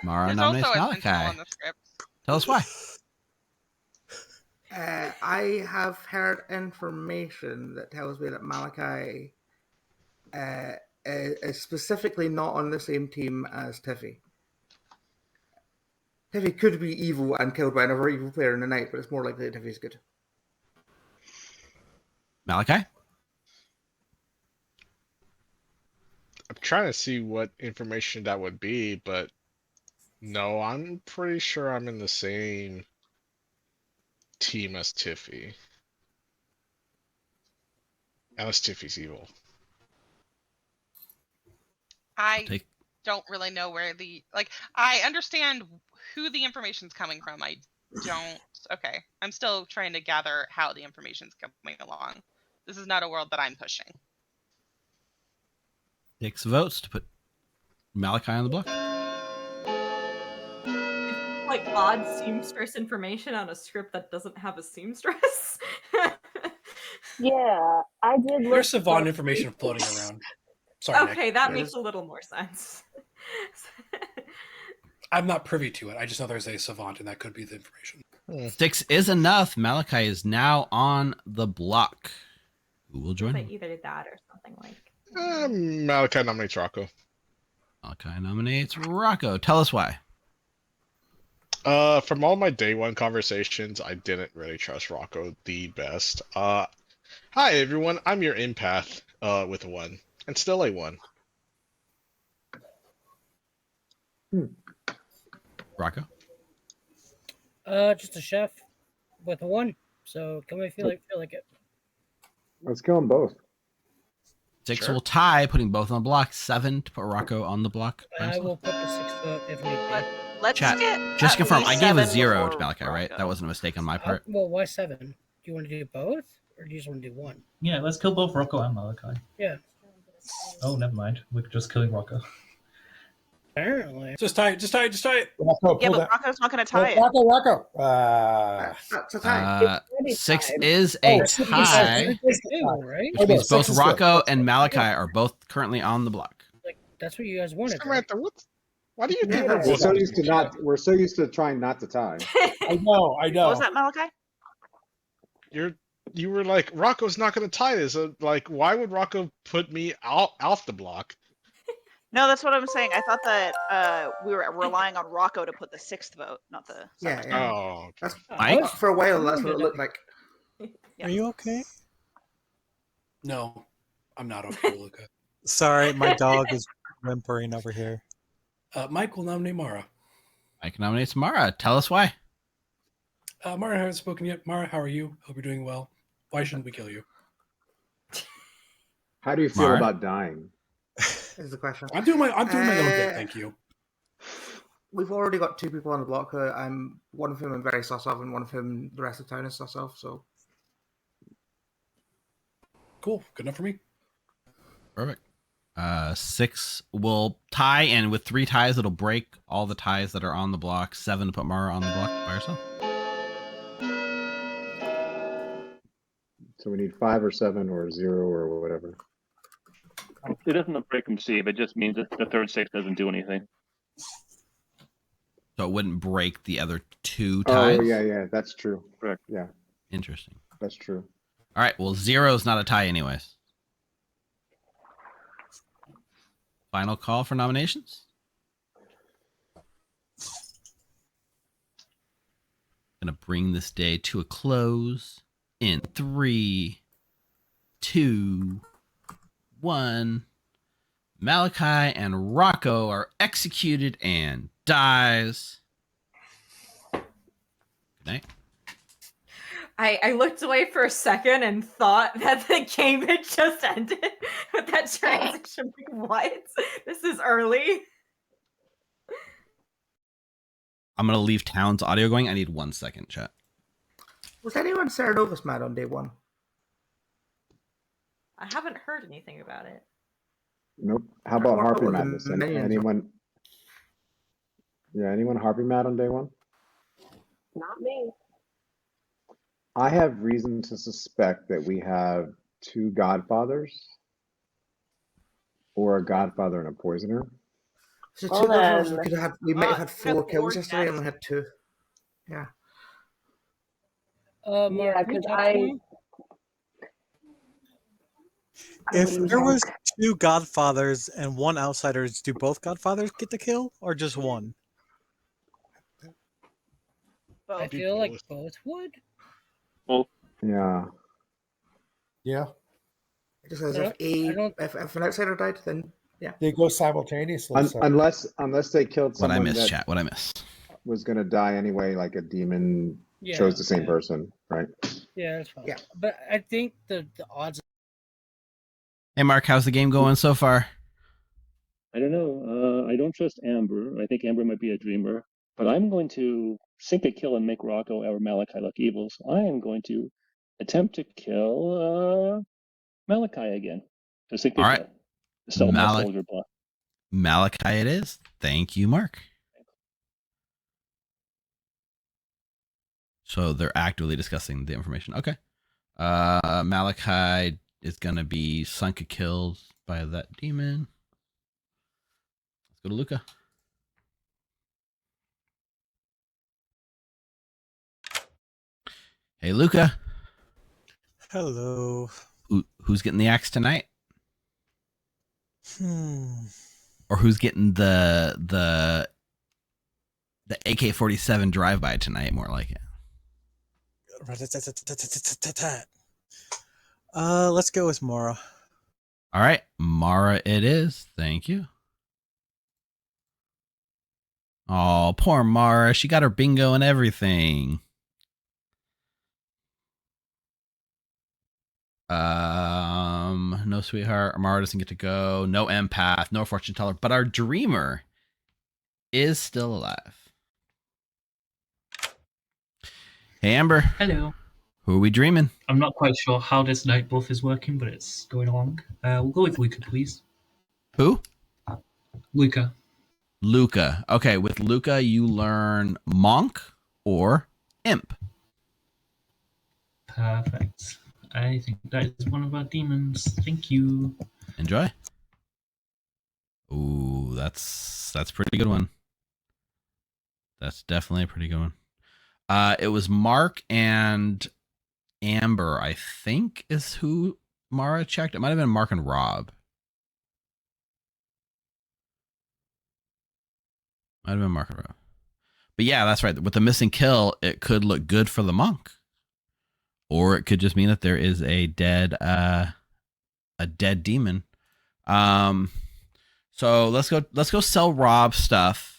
Mara There's nominates also a Malachi. pencil on the script. Tell us why. I have heard information that tells me that Malachi is specifically not on the same team as Tiffy. Tiffy could be evil and killed by another evil player in the night, but it's more likely that Tiffy's good. Malachi? I'm trying to see what information that would be, but no, I'm pretty sure I'm in the same team as Tiffy. Unless Tiffy's evil. I don't really know where I understand who the information's coming from. I don't. Okay. I'm still trying to gather how the information's coming along. This is not a world that I'm pushing. 6 votes to put Malachi on the block. Like odd seamstress information on a script that doesn't have a seamstress. Yeah, I did. There's Savant information floating around. Sorry, Okay, Nick. that makes a little more sense. I'm not privy to it. I just know there's a Savant, and that could be the information. 6 is enough. Malachi is now on the block. Who will join him? Either that or something like. Malachi nominates Rocco. Malachi nominates Rocco. Tell us why. From all my day one conversations, I didn't really trust Rocco the best. Hi everyone, I'm your empath with 1, and still a 1. Rocco? Just a chef with a 1. So can we feel like it? Let's kill them both. 6 will tie, putting both on the block. 7 to put Rocco on the block. I will put the 6th vote if need be. Let's Chat, get just confirm. I gave a 0 to before Malachi, right? That wasn't a mistake on my part. Well, why 7? Do you want to do both, or do you just want to do 1? Yeah, let's kill both Rocco and Malachi. Yeah. Oh, never mind. We're just killing Rocco. Apparently. Just tie it. Rocco, Yeah, pull but that. Rocco's not going to tie it. Rocco. That's a tie. 6 is a tie, Right? which means both Rocco and Malachi are both currently on the block. Like that's what you guys wanted. Samantha, why do you do We're that? so used to trying not to tie. I know. What was that, Malachi? You were like, Rocco's not going to tie this. Like, why would Rocco put me off the block? No, that's what I'm saying. I thought that we were relying on Rocco to put the 6th vote, not the. Yeah. Oh, that's, Mike? for a while, that's what it looked like. Are you okay? No, I'm not okay, Luca. Sorry, my dog is whimpering over here. Mike will nominate Mara. Mike nominates Mara. Tell us why. Mara hasn't spoken yet. Mara, how are you? Hope you're doing well. Why shouldn't we kill you? How do you feel Mara? about dying? Is the question. I'm doing my own bit, thank you. We've already got 2 people on the block. One of whom I'm very sus of, and one of whom the rest of the town is sus of. So cool, good enough for me. Perfect. 6 will tie, and with 3 ties, it'll break all the ties that are on the block. 7 to put Mara on the block by herself. So we need 5 or 7 or 0 or whatever. It doesn't break them, Steve. It just means that the third 6 doesn't do anything. So it wouldn't break the other 2 ties? Oh, yeah, that's true. Correct. Yeah. Interesting. That's true. All right, well, 0 is not a tie anyways. Final call for nominations? Gonna bring this day to a close in 3, 2, 1. Malachi and Rocco are executed and dies. Good night. I looked away for a second and thought that the game had just ended with that transition. Like, what? This is early. I'm going to leave Town's audio going. I need 1 second, chat. was anyone Ceranovus mad on day 1? I haven't heard anything about it. Nope. How about What Harpy about the Madness? Minions? Anyone? Yeah, anyone Harpy Mad on day 1? Not me. I have reason to suspect that we have 2 Godfathers or a Godfather and a Poisoner. So Well, 2 Godfathers, then. we might have had 4 no, kills or yesterday, and deaths. we had 2. Yeah. Yeah, because I If there was 2 Godfathers and 1 Outsiders, do both Godfathers get the kill or just 1? I feel like both would. Well, Yeah. Yeah. Just as I don't- if an outsider died, then yeah. They go simultaneously. so- Unless they killed What I someone missed, that chat. What I missed. was going to die anyway, like a demon chose the same person, right? Yeah, that's fine. Yeah. But I think the odds. Hey, Mark, how's the game going so far? I don't know. I don't trust Amber. I think Amber might be a dreamer. But I'm going to sink a kill and make Rocco or Malachi look evil. So I am going to attempt to kill Malachi again. To sink a kill. To sell my soldier bluff. Malachi it is. Thank you, Mark. So they're actively discussing the information. Okay. Malachi is going to be sunk a kill by that demon. Let's go to Luca. Hey, Luca. Hello. Who's getting the axe tonight? Or who's getting the AK-47 drive-by tonight? More like it. Let's go with Mara. All right, Mara it is. Thank you. Oh, poor Mara. She got her bingo and everything. No sweetheart. Mara doesn't get to go. No empath. No fortune teller. But our dreamer is still alive. Hey, Amber. Hello. Who are we dreaming? I'm not quite sure how this night buff is working, but it's going along. We'll go with Luca, please. Who? Luca. Luca. Okay, with Luca, you learn Monk or Imp. Perfect. I think that is one of our demons. Thank you. Enjoy. Ooh, that's a pretty good one. That's definitely a pretty good one. It was Mark and Amber, I think, is who Mara checked. It might have been Mark and Rob. Might have been Mark and Rob. But yeah, that's right. With the missing kill, it could look good for the monk. Or it could just mean that there is a dead demon. So let's go sell Rob stuff.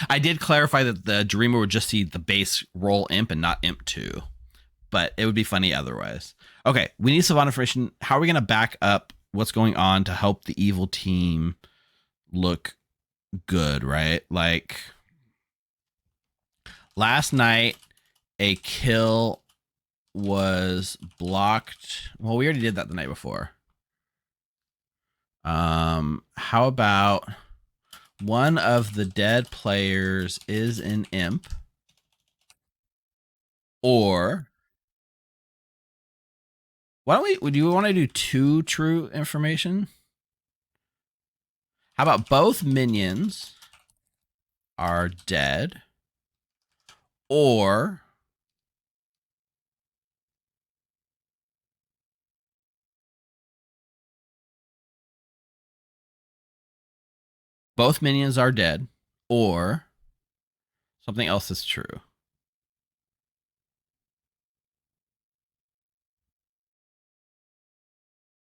I did clarify that the dreamer would just see the base roll imp and not imp 2. But it would be funny otherwise. Okay, we need some information. How are we going to back up what's going on to help the evil team look good, right? Like last night, a kill was blocked. Well, we already did that the night before. How about one of the dead players is an imp, or why don't we? Would you want to do 2 true information? How about both minions are dead, or both minions are dead, or something else is true?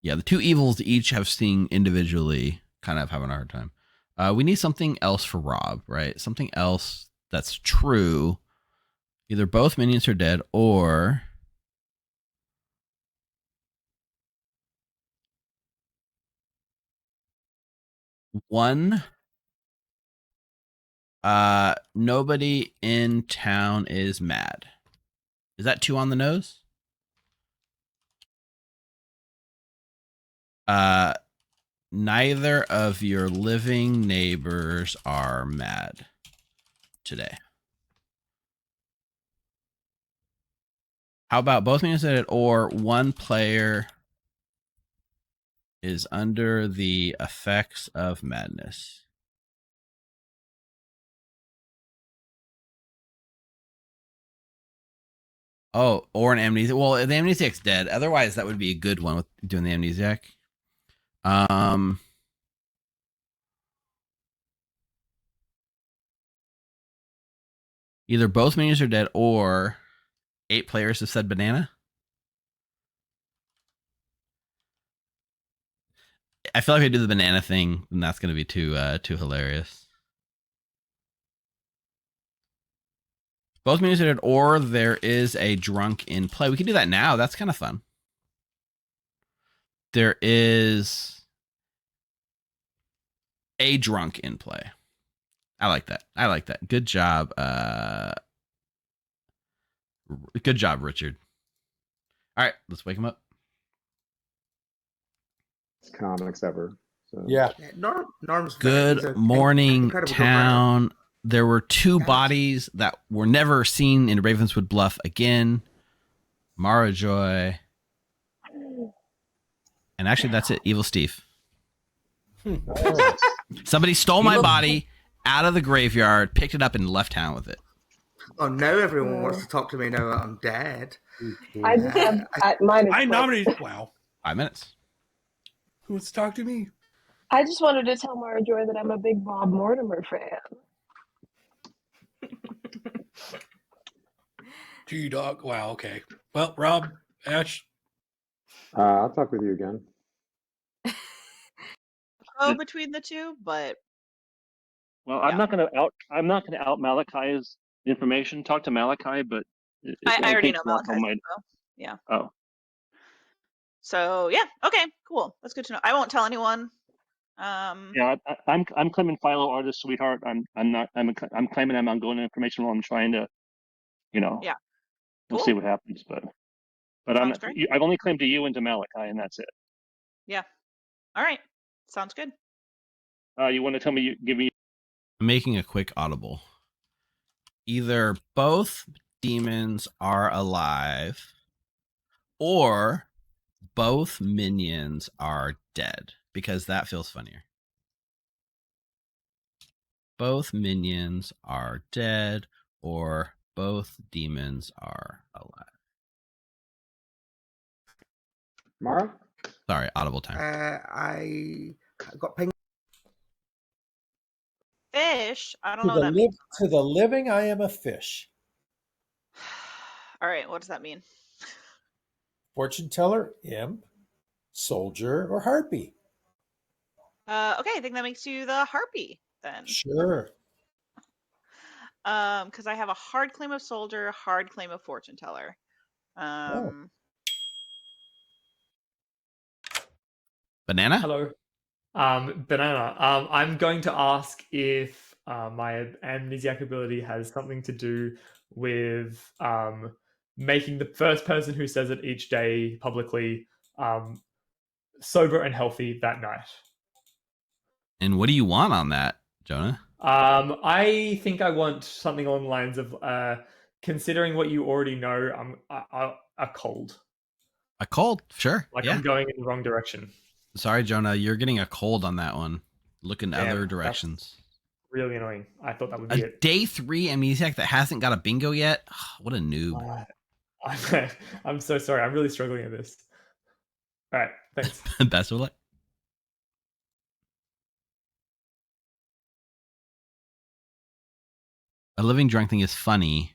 Yeah, the 2 evils each have seen individually kind of having a hard time. We need something else for Rob, right? Something else that's true. Either both minions are dead or one. Nobody in town is mad. Is that 2 on the nose? Neither of your living neighbors are mad today. How about both minions are dead or one player is under the effects of madness? Oh, or an amnesia. Well, the amnesiac's dead. Otherwise, that would be a good one with doing the amnesiac. Either both minions are dead or 8 players have said banana. I feel like if I do the banana thing, then that's going to be too hilarious. Both minions are dead, or there is a drunk in play. We can do that now. That's kind of fun. There is a drunk in play. I like that. I like that. Good job. Good job, Richard. All right, let's wake him up. It's comics ever. So. Yeah. Norm's Good morning, town. There were 2 bodies that were never seen in Ravenswood Bluff again. Mara Joy. And actually, that's it. Evil Steve. Somebody stole my body out of the graveyard, picked it up, and left town with it. Oh, now everyone wants to talk to me now that I'm dead. I just have I nominated. Wow. 5 minutes. Who wants to talk to me? I just wanted to tell Mara Joy that I'm a big Bob Mortimer fan. G-Dog. Wow, okay. Well, Rob, Ash. I'll talk with you again. Go between the two, but well, I'm not gonna out Malachi's information. Talk to Malachi, but I already know Malachi's might... info. Yeah. Oh. So yeah, okay, cool. That's good to know. I won't tell anyone. Yeah, I'm claiming Philo artist sweetheart. I'm claiming I'm ongoing information while I'm trying to, Yeah. We'll see what happens, but I've only claimed to you and to Malachi, and that's it. Yeah. All right. Sounds good. You want to tell me? Give me. I'm making a quick audible. Either both demons are alive, or both minions are dead, because that feels funnier. Both minions are dead, or both demons are alive. Mara? Sorry, audible time. I got pinged. Fish? I don't know what that means. To the living, I am a fish. All right, what does that mean? Fortune teller, imp, soldier, or harpy? Okay, I think that makes you the harpy then. Sure. Because I have a hard claim of soldier, hard claim of fortune teller. Banana? Hello. Banana. I'm going to ask if my amnesiac ability has something to do with making the first person who says it each day publicly sober and healthy that night. And what do you want on that, Jonah? I think I want something along the lines of considering what you already know, a cold. A cold, sure. Like yeah. I'm going in the wrong direction. Sorry, Jonah, you're getting a cold on that one. Look in Damn, other directions. Really annoying. I thought that would be A it. day 3 amnesiac that hasn't got a bingo yet? What a noob. I'm so sorry. I'm really struggling at this. All right, thanks. Best of luck. A living drunk thing is funny,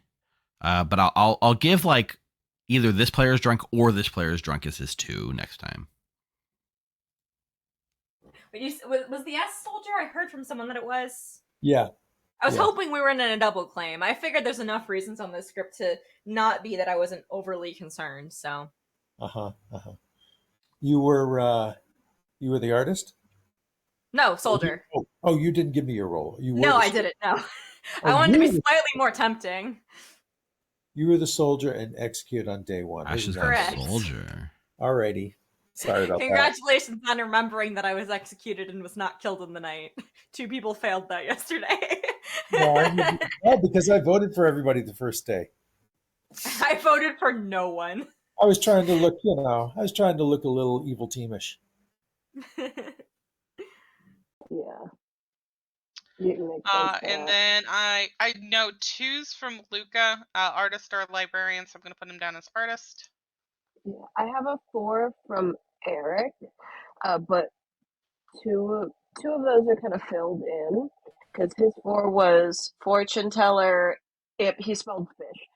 but I'll give like either this player's drunk or this player's drunk is his 2 next time. But was the S soldier? I heard from someone that it was. Yeah. I was hoping we were in a double claim. I figured there's enough reasons on this script to not be that I wasn't overly concerned. So. You were the artist? No, soldier. Oh, you didn't give me your role. You were no, I didn't. No, I wanted to be slightly more tempting. You were the soldier and execute on day 1. Ash is the soldier. Alrighty. Sorry about Congratulations on remembering that I was executed and was not killed in the night. 2 people failed that yesterday. No, because I voted for everybody the first day. I voted for no one. I was trying to look, a little evil teamish. Yeah. And then I know 2s from Luca, artist or librarian, so I'm going to put him down as artist. Yeah, I have a 4 from Eric, but two of those are kind of filled in because his 4 was fortune teller, imp. He spelled fish.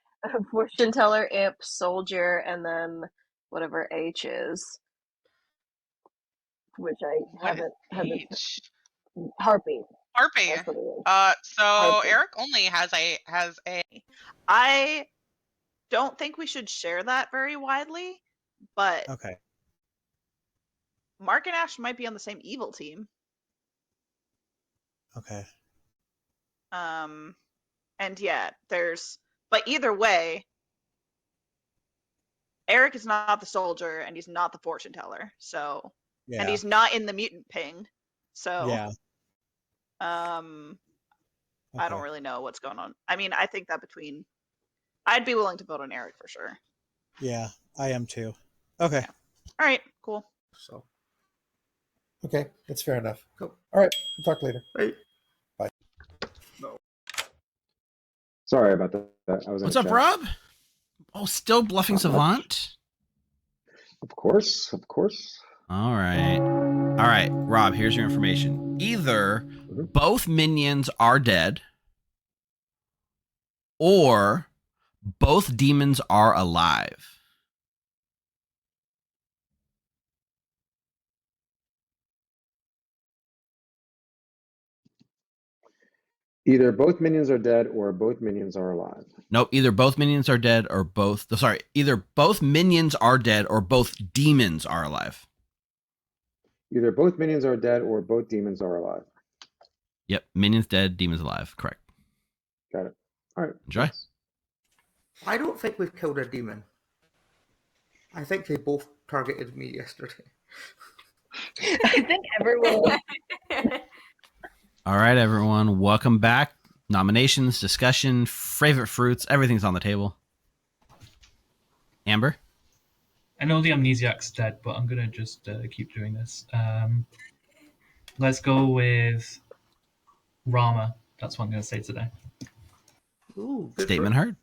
Fortune teller, imp, soldier, and then whatever H is, which I haven't. Harpy. Harpy. So Eric only has a. I don't think we should share that very widely, but okay. Mark and Ash might be on the same evil team. Okay. And yeah, but either way, Eric is not the soldier and he's not the fortune teller. So, and he's not in the mutant ping. So, yeah. I don't really know what's going on. I mean, I think that I'd be willing to vote on Eric for sure. Yeah, I am too. Okay. Yeah. All right, cool. So, okay, that's fair enough. Cool. All right, we'll talk later. Bye. Bye. No. Sorry about that. I was. What's up, Rob? Oh, still bluffing Savant? Of course. All right, Rob, here's your information. Either both minions are dead, or both demons are alive. Either both minions are dead or both minions are alive. Nope, either both minions are dead or either both minions are dead or both demons are alive. Either both minions are dead or both demons are alive. Yep, minions dead, demons alive. Correct. Got it. All right. Enjoy. I don't think we've killed a demon. I think they both targeted me yesterday. I think everyone. All right, everyone. Welcome back. Nominations, discussion, favorite fruits, everything's on the table. Amber? I know the amnesiac's dead, but I'm going to just keep doing this. Let's go with Rama. That's what I'm going to say today. Ooh, Statement heard.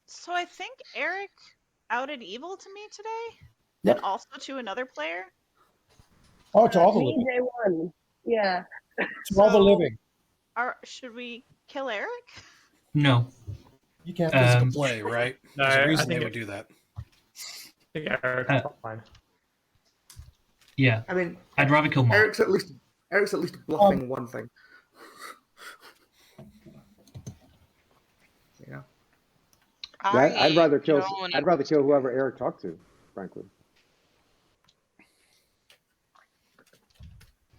So I think Eric outed evil to me today, Yep. and also to another player. Oh, to all the Me, living. day one. Yeah. To all the living. Should we kill Eric? No. You can't. Physical play, right? No, There's a reason I they think would do that. I think Eric's fine. Yeah. I mean, I'd rather kill Mark. Eric's at least bluffing one thing. Yeah. I'd rather kill whoever Eric talked to, frankly.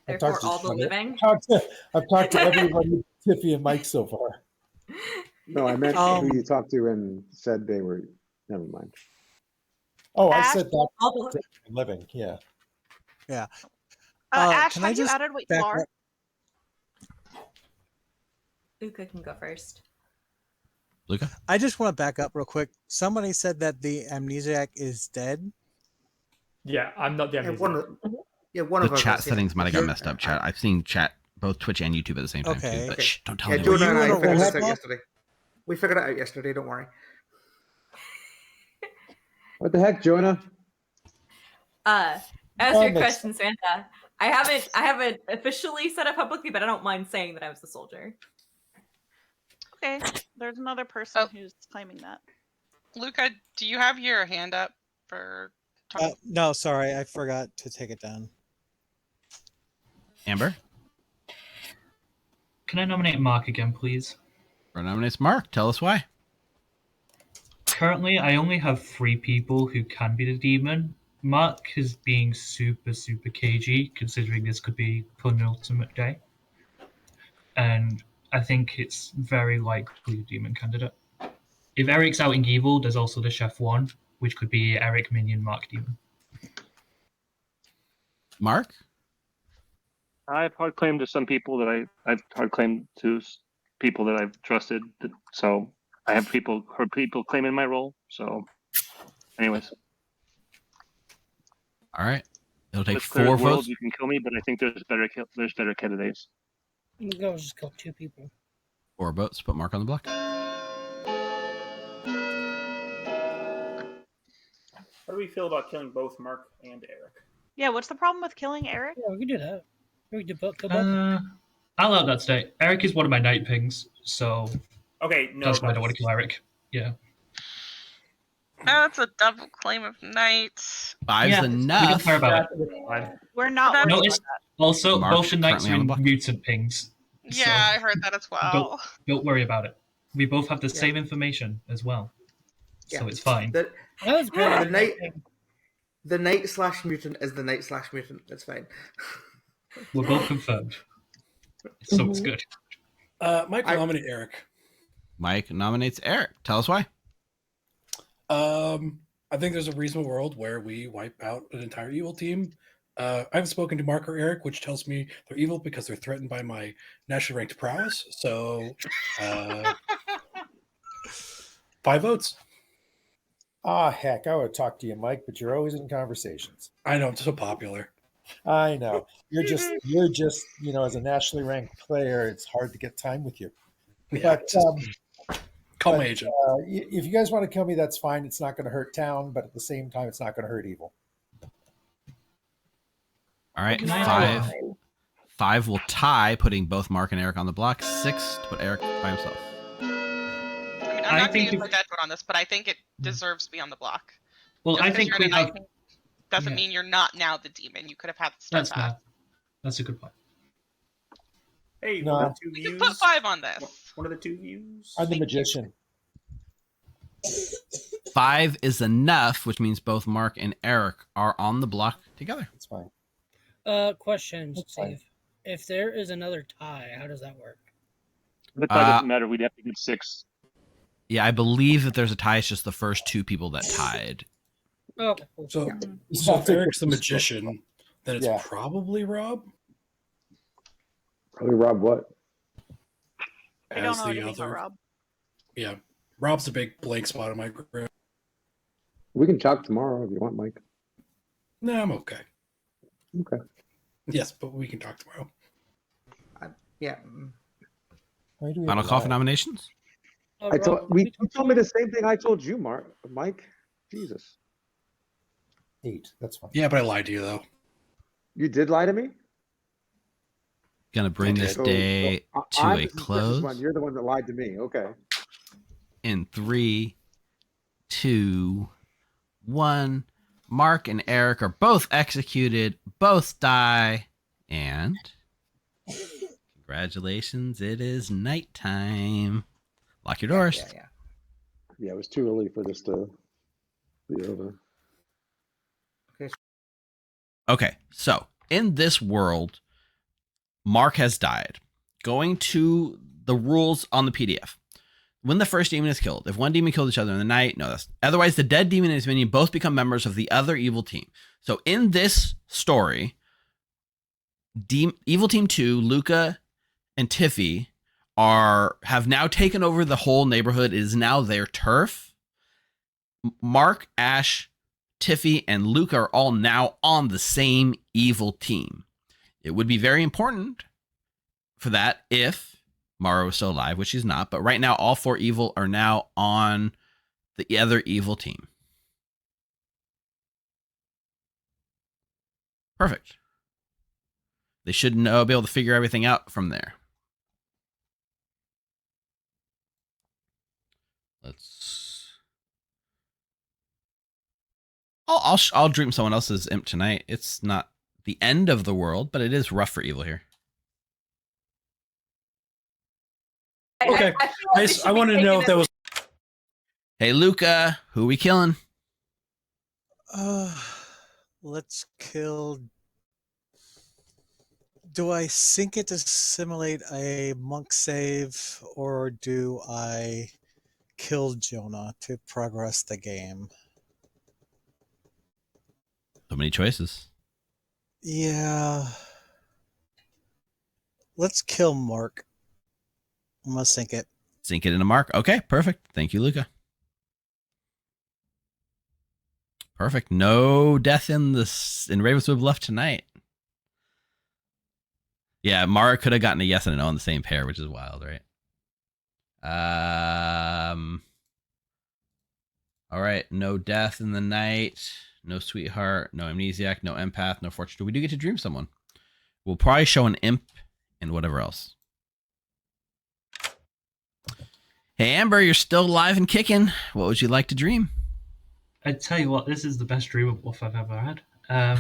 Therefore, all the living. I've talked to everybody, Tiffy and Mike so far. No, I meant who you talked to and said they were. Never mind. Oh, I Ash, said that. Living, yeah. Yeah. Ash, can have I you just outed what you back are? up? Luca can go first. Luca? I just want to back up real quick. Somebody said that the amnesiac is dead. Yeah, I'm not the amnesiac. The chat settings might have got messed up, chat. I've seen chat, both Twitch and YouTube at the same time, too. But shh, don't tell anyone. Jonah and I figured this out yesterday. We figured it out yesterday, don't worry. What the heck, Jonah? As your question, Santa, I haven't officially said it publicly, but I don't mind saying that I was the soldier. Okay, there's another person who's claiming that. Luca, do you have your hand up for talking? No, sorry, I forgot to take it down. Amber? Can I nominate Mark again, please? Nominates Mark. Tell us why. Currently, I only have 3 people who can be the demon. Mark is being super cagey, considering this could be penultimate day. And I think it's very likely a demon candidate. If Eric's outing evil, there's also the Chef 1, which could be Eric, Minion, Mark, demon. Mark? I've hard claimed to some people that I've hard claimed to people that I've trusted. So I have heard people claiming my role. So, anyways. All right. It'll take With 4 Third World, votes. you can kill me, but I think there's better candidates. You can go just kill 2 people. 4 votes. Put Mark on the block. How do we feel about killing both Mark and Eric? Yeah, what's the problem with killing Eric? Yeah, we can do that. We can do both. Kill both. I'll allow that today. Eric is one of my night pings, so okay, no, that's why I don't want to kill Eric. Yeah. That's a double claim of night. 5's enough. We can care about it. We're not. No, worried it's about Also, Mark both the knights currently are on the in block. mutant pings. Yeah, I heard that as well. Don't worry about it. We both have the same information as well. So it's fine. The knight/mutant is the knight/mutant. That's fine. We're both confirmed. So it's good. Mike nominate Eric. Mike nominates Eric. Tell us why. I think there's a reasonable world where we wipe out an entire evil team. I haven't spoken to Mark or Eric, which tells me they're evil because they're threatened by my nationally ranked prowess. So, 5 votes. Ah, heck, I would talk to you, Mike, but you're always in conversations. I know, I'm so popular. I know. You're just, as a nationally ranked player, it's hard to get time with you. Yeah, but call my agent. If you guys want to kill me, that's fine. It's not going to hurt town, but at the same time, it's not going to hurt evil. All right, five will tie, putting both Mark and Eric on the block. 6 to put Eric by himself. I'm not going to use my dead vote on this, but I think it deserves to be on the block. Well, I think we have... doesn't mean you're not now the demon. You could have had the start path. That's a good point. Hey, No. one of the two You views. can put 5 on this. One of the 2 views. I'm the magician. 5 is enough, which means both Mark and Eric are on the block together. That's fine. Question, Steve. If there is another tie, how does that work? The tie doesn't matter. We'd have to get 6. Yeah, I believe that there's a tie. It's just the first 2 people that tied. Okay. So if Eric's the magician, then it's probably Rob. Probably Rob what? I don't know anything about Rob. Yeah, Rob's the big blank spot in my group. We can talk tomorrow if you want, Mike. No, I'm okay. Okay. Yes, but we can talk tomorrow. Yeah. Final call for nominations? You told me the same thing I told you, Mike. Jesus. 8. That's fine. Yeah, but I lied to you though. You did lie to me? Gonna bring this day to a close. You're the one that lied to me. Okay. In 3, 2, 1. Mark and Eric are both executed, both die, and congratulations, it is nighttime. Lock your doors. Yeah, it was too early for this to be over. Okay, so in this world, Mark has died. Going to the rules on the PDF. When the first demon is killed, if one demon killed each other in the night, otherwise the dead demon and his minion both become members of the other evil team. So in this story, Evil Team 2, Luca and Tiffy have now taken over the whole neighborhood. It is now their turf. Mark, Ash, Tiffy, and Luca are all now on the same evil team. It would be very important for that if Mara was still alive, which she's not, but right now all 4 evil are now on the other evil team. Perfect. They should be able to figure everything out from there. I'll dream someone else's imp tonight. It's not the end of the world, but it is rough for evil here. Okay. I wanted to know if that was. Hey, Luca, who are we killing? Let's kill. Do I sync it to simulate a monk save, or do I kill Jonah to progress the game? So many choices. Yeah. Let's kill Mark. I'm gonna sync it. Sync it into Mark. Okay, perfect. Thank you, Luca. Perfect. No death in Ravenswood Bluff tonight. Yeah, Mara could have gotten a yes and a no on the same pair, which is wild, right? All right. No death in the night. No sweetheart. No amnesiac. No empath. No fortune. We do get to dream someone. We'll probably show an imp and whatever else. Hey, Amber, you're still alive and kicking. What would you like to dream? I tell you what, this is the best dream of Bluff I've ever had.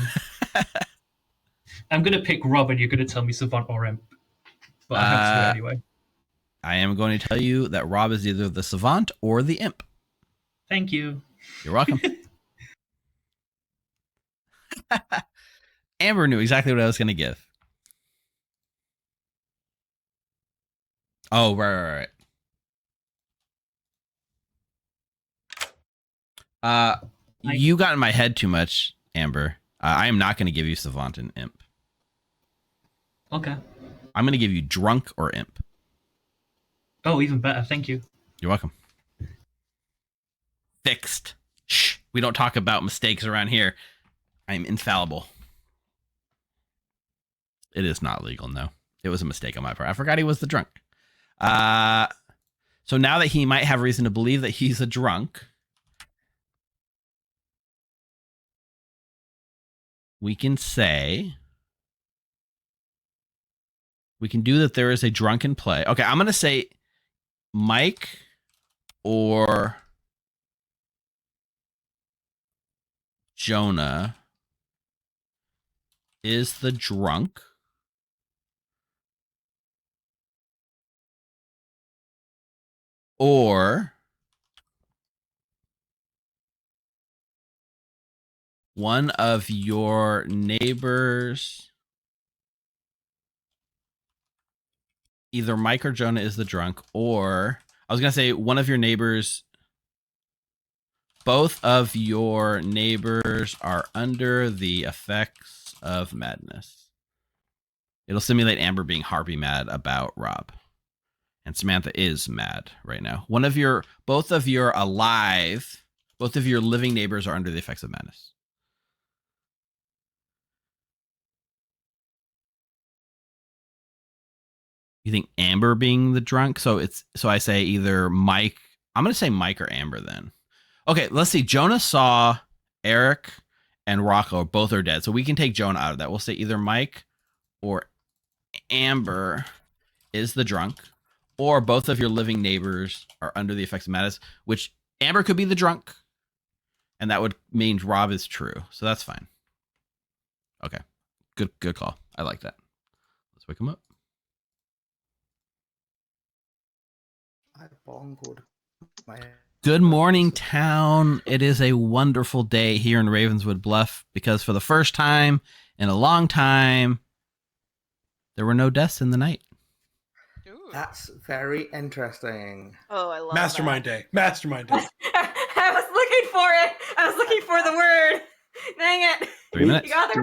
I'm going to pick Rob, and you're going to tell me Savant or Imp. But I have to do it anyway. I am going to tell you that Rob is either the Savant or the Imp. Thank you. You're welcome. Amber knew exactly what I was going to give. Oh, right. You got in my head too much, Amber. I am not going to give you Savant and Imp. Okay. I'm going to give you Drunk or Imp. Oh, even better. Thank you. You're welcome. Fixed. Shh. We don't talk about mistakes around here. I'm infallible. It is not legal, no. It was a mistake on my part. I forgot he was the drunk. So now that he might have reason to believe that he's a drunk, we can do that there is a drunken play. Okay, I'm going to say Mike or Jonah is the drunk. Or one of your neighbors, either Mike or Jonah is the drunk, or I was going to say one of your neighbors, both of your neighbors are under the effects of madness. It'll simulate Amber being harpy mad about Rob. And Samantha is mad right now. Both of your living neighbors are under the effects of madness. You think Amber being the drunk? So I say either Mike. I'm going to say Mike or Amber then. Okay, let's see. Jonah saw Eric and Rocco both are dead. So we can take Jonah out of that. We'll say either Mike or Amber is the drunk, or both of your living neighbors are under the effects of madness, which Amber could be the drunk, and that would mean Rob is true. So that's fine. Okay. Good call. I like that. Let's wake him up. I bongoed my Good morning, town. It is a wonderful day here in Ravenswood Bluff because for the first time in a long time, there were no deaths in the night. That's very interesting. Oh, I love Mastermind that. Day. Mastermind Day. I was looking for it. I was looking for the word. Dang it. 3 minutes. You got the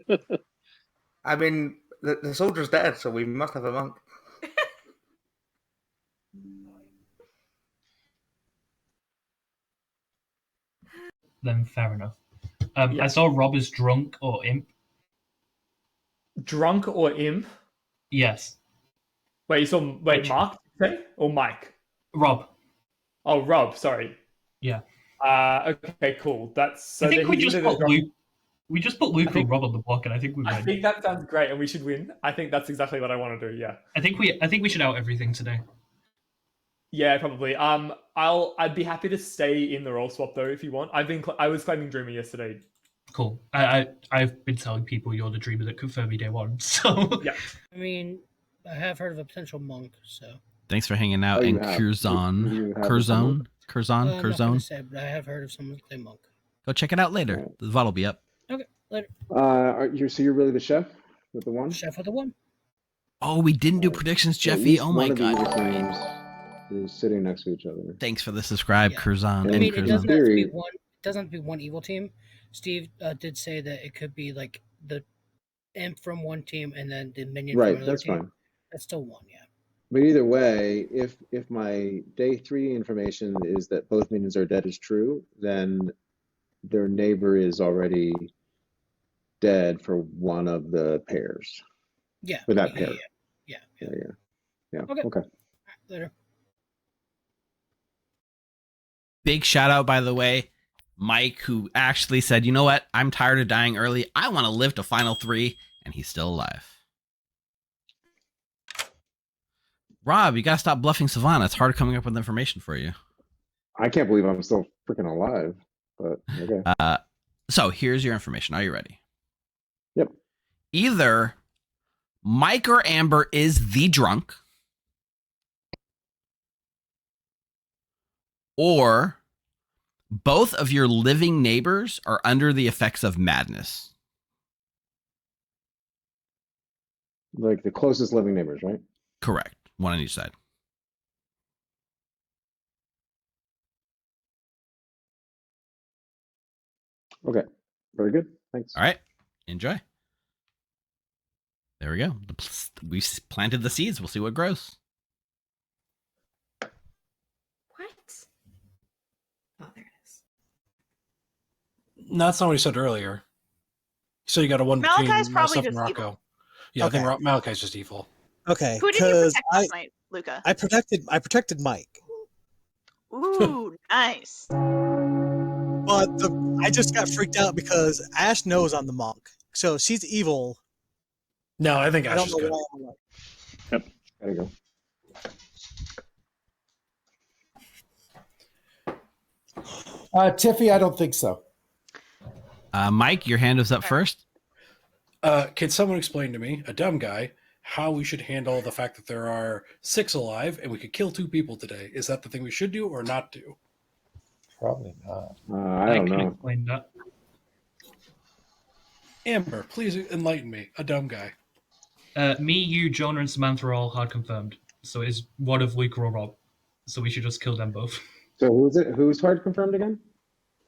word. I mean, the soldier's dead, so we must have a monk. Then fair enough. I saw Rob as drunk or imp. Drunk or imp? Yes. Wait, you saw Mark, did you say? Or Mike? Rob. Oh, Rob, sorry. Yeah. Okay, cool. That's so I think we just put Luke and Rob on the block, and I think we win. I think that sounds great, and we should win. I think that's exactly what I want to do. Yeah. I think we should out everything today. Yeah, probably. I'd be happy to stay in the role swap though if you want. I was claiming Dreamer yesterday. Cool. I've been telling people you're the Dreamer that confirmed me day one. So yeah. I mean, I have heard of a potential monk. So thanks for hanging out. And Curzon. But I have heard of someone who claim monk. Go check it out later. The VOD will be up. Okay, later. So you're really the chef with the one? Chef with the one. Oh, we didn't do predictions, Jeffy. Oh my god. Is sitting next to each other. Thanks for the subscribe, Curzon. I mean, it doesn't have to be one. It doesn't have to be one evil team. Steve did say that it could be like the imp from one team and then the minion from another that's team. Fine. That's still one, yeah. But either way, if my day 3 information is that both minions are dead is true, then their neighbor is already dead for one of the pairs. Yeah. For that pair. Yeah. Okay. Later. Big shout out, by the way, Mike, who actually said, you know what? I'm tired of dying early. I want to live to Final 3, and he's still alive. Rob, you got to stop bluffing Savannah. It's hard coming up with information for you. I can't believe I'm still freaking alive, but okay. So here's your information. Are you ready? Yep. Either Mike or Amber is the drunk, or both of your living neighbors are under the effects of madness. Like the closest living neighbors, right? Correct. One on each side. Okay. Very good. Thanks. All right. Enjoy. There we go. We planted the seeds. We'll see what grows. What? Oh, there it is. No, that's not what he said earlier. So you got a one between Malachi's probably myself and just Rocco. evil. Yeah, Okay. I think Malachi's just evil. Okay, Who did you because protect last night, Luca? I protected Mike. Ooh, nice. But I just got freaked out because Ash knows I'm the monk, so she's evil. No, I think I Ash don't is know good. why I'm like. Yep. There you go. Tiffy, I don't think so. Mike, your hand was up first. Can someone explain to me, a dumb guy, how we should handle the fact that there are 6 alive and we could kill 2 people today? Is that the thing we should do or not do? Probably not. I don't know. Explain that. Amber, please enlighten me, a dumb guy. Me, you, Jonah, and Samantha are all hard confirmed. So it's one of Luca or Rob. So we should just kill them both. So who's it? Who's hard confirmed again?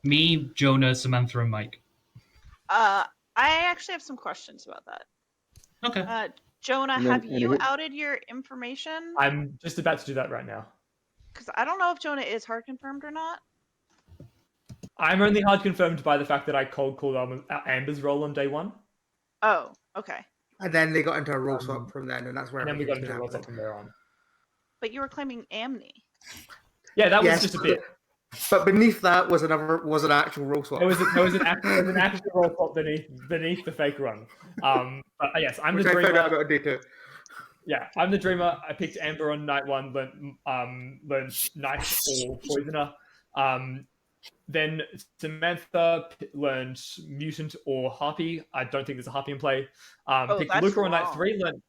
Me, Jonah, Samantha, and Mike. I actually have some questions about that. Okay. Jonah, And then- have and you who- outed your information? I'm just about to do that right now. Because I don't know if Jonah is hard confirmed or not. I'm only hard confirmed by the fact that I cold called Amber's role on day 1. Oh, okay. And then they got into a roll swap from then, and that's where. And then we got everything's into a roll happening. swap from there on. But you were claiming Amni. Yeah, that was Yes, just a bit. But beneath that was an actual roll swap. There was an actual roll swap beneath the fake run. But yes, I'm Which the I dreamer. found out about day 2. Yeah, I'm the dreamer. I picked Amber on night 1, learned Knight or Poisoner. Then Samantha learned Mutant or Harpy. I don't think there's a Harpy in play. Picked that's Luca on night wrong. 3. Learned.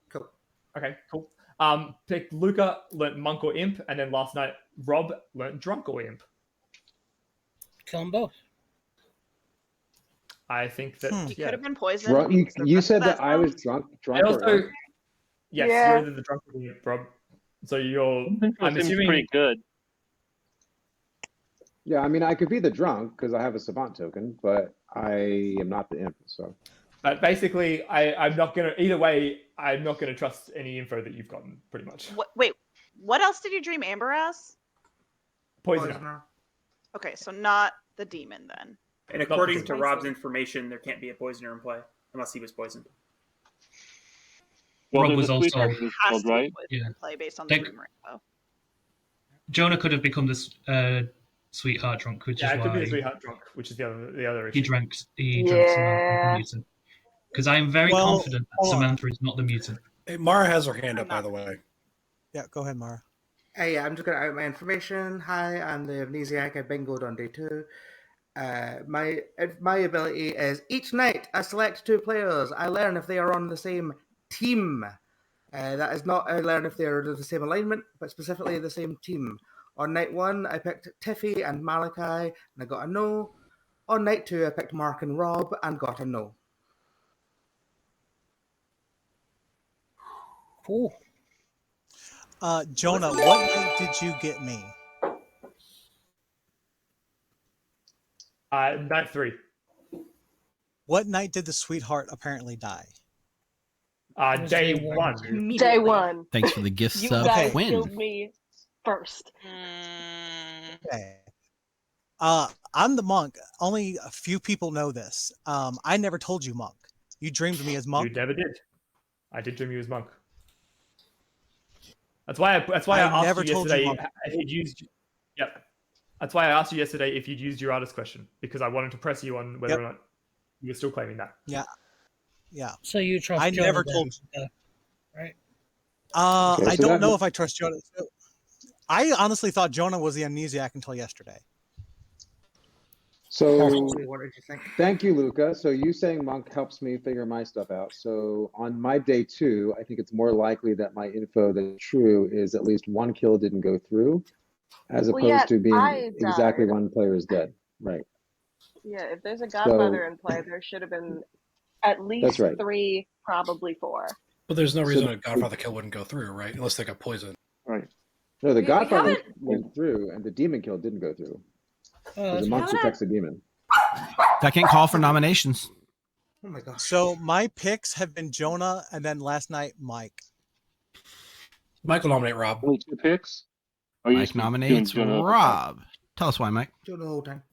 Cool. Okay, cool. Picked Luca, learnt Monk or Imp, and then last night Rob learnt Drunk or Imp. Kill them both. I think that He yeah. could have been poisoned. Drunk, you said that I was drunk. I also, or yes, Yeah. you're either the drunk or the Imp, Rob. So you're. I'm Seems assuming pretty good. Yeah, I mean, I could be the drunk because I have a savant token, but I am not the imp. So But basically, I'm not gonna. Either way, I'm not gonna trust any info that you've gotten. Pretty much. Wait, what else did you dream Amber as? Poisoner. Okay, so not the demon then. And according to Rob's information, there can't be a poisoner in play unless he was poisoned. Well, Rob there's was a also sweetheart who's Has called, to be right? poisoned in play based on Like- the dream info. Jonah could have become this sweetheart drunk, which Yeah, is it could why be the sweetheart drunk, which is the other issue. he drank Samantha the mutant. Because I am very Well, confident that hold on. Samantha is not the mutant. Hey, Mara has her hand up, by the way. Yeah, go ahead, Mara. Hey, I'm just going to out my information. Hi, I'm the amnesiac. I bingoed on day 2. My ability is each night I select 2 players. I learn if they are on the same team. That is not I learn if they are the same alignment, but specifically the same team. On night 1, I picked Tiffy and Malachi, and I got a no. On night 2, I picked Mark and Rob, and got a no. Cool. Jonah, what night did you get me? Night 3. What night did the sweetheart apparently die? Day 1. Day 1. Thanks for the gift You sub, guys Quinn. killed me first. Okay. I'm the monk. Only a few people know this. I never told you monk. You dreamed me as monk. You never did. I did dream you as Monk. That's why I asked never you told you yesterday Monk. if you'd used. Yep. That's why I asked you yesterday if you'd used your artist question, because I wanted to press you on whether or not you were still claiming that. Yeah. Yeah. So you trust I Jonah never then, told. right? Okay, I so don't that- know if I trust Jonah. I honestly thought Jonah was the amnesiac until yesterday. So, what did you think? thank you, Luca. So you saying monk helps me figure my stuff out. So on my day 2, I think it's more likely that my info that's true is at least one kill didn't go through, as opposed to being exactly one player is dead. Right. Yeah, if there's a Godfather in play, there should have been at least right. 3, probably 4. But there's no reason a Godfather kill wouldn't go through, right? Unless they got poisoned. Right. No, the Godfather went through, and the demon kill didn't go through. The monk protects the demon. Second call for nominations. Oh my gosh. So my picks have been Jonah, and then last night Mike. Mike will nominate Rob. 2 picks. Mike nominates Rob. Tell us why, Mike. Jonah the whole time.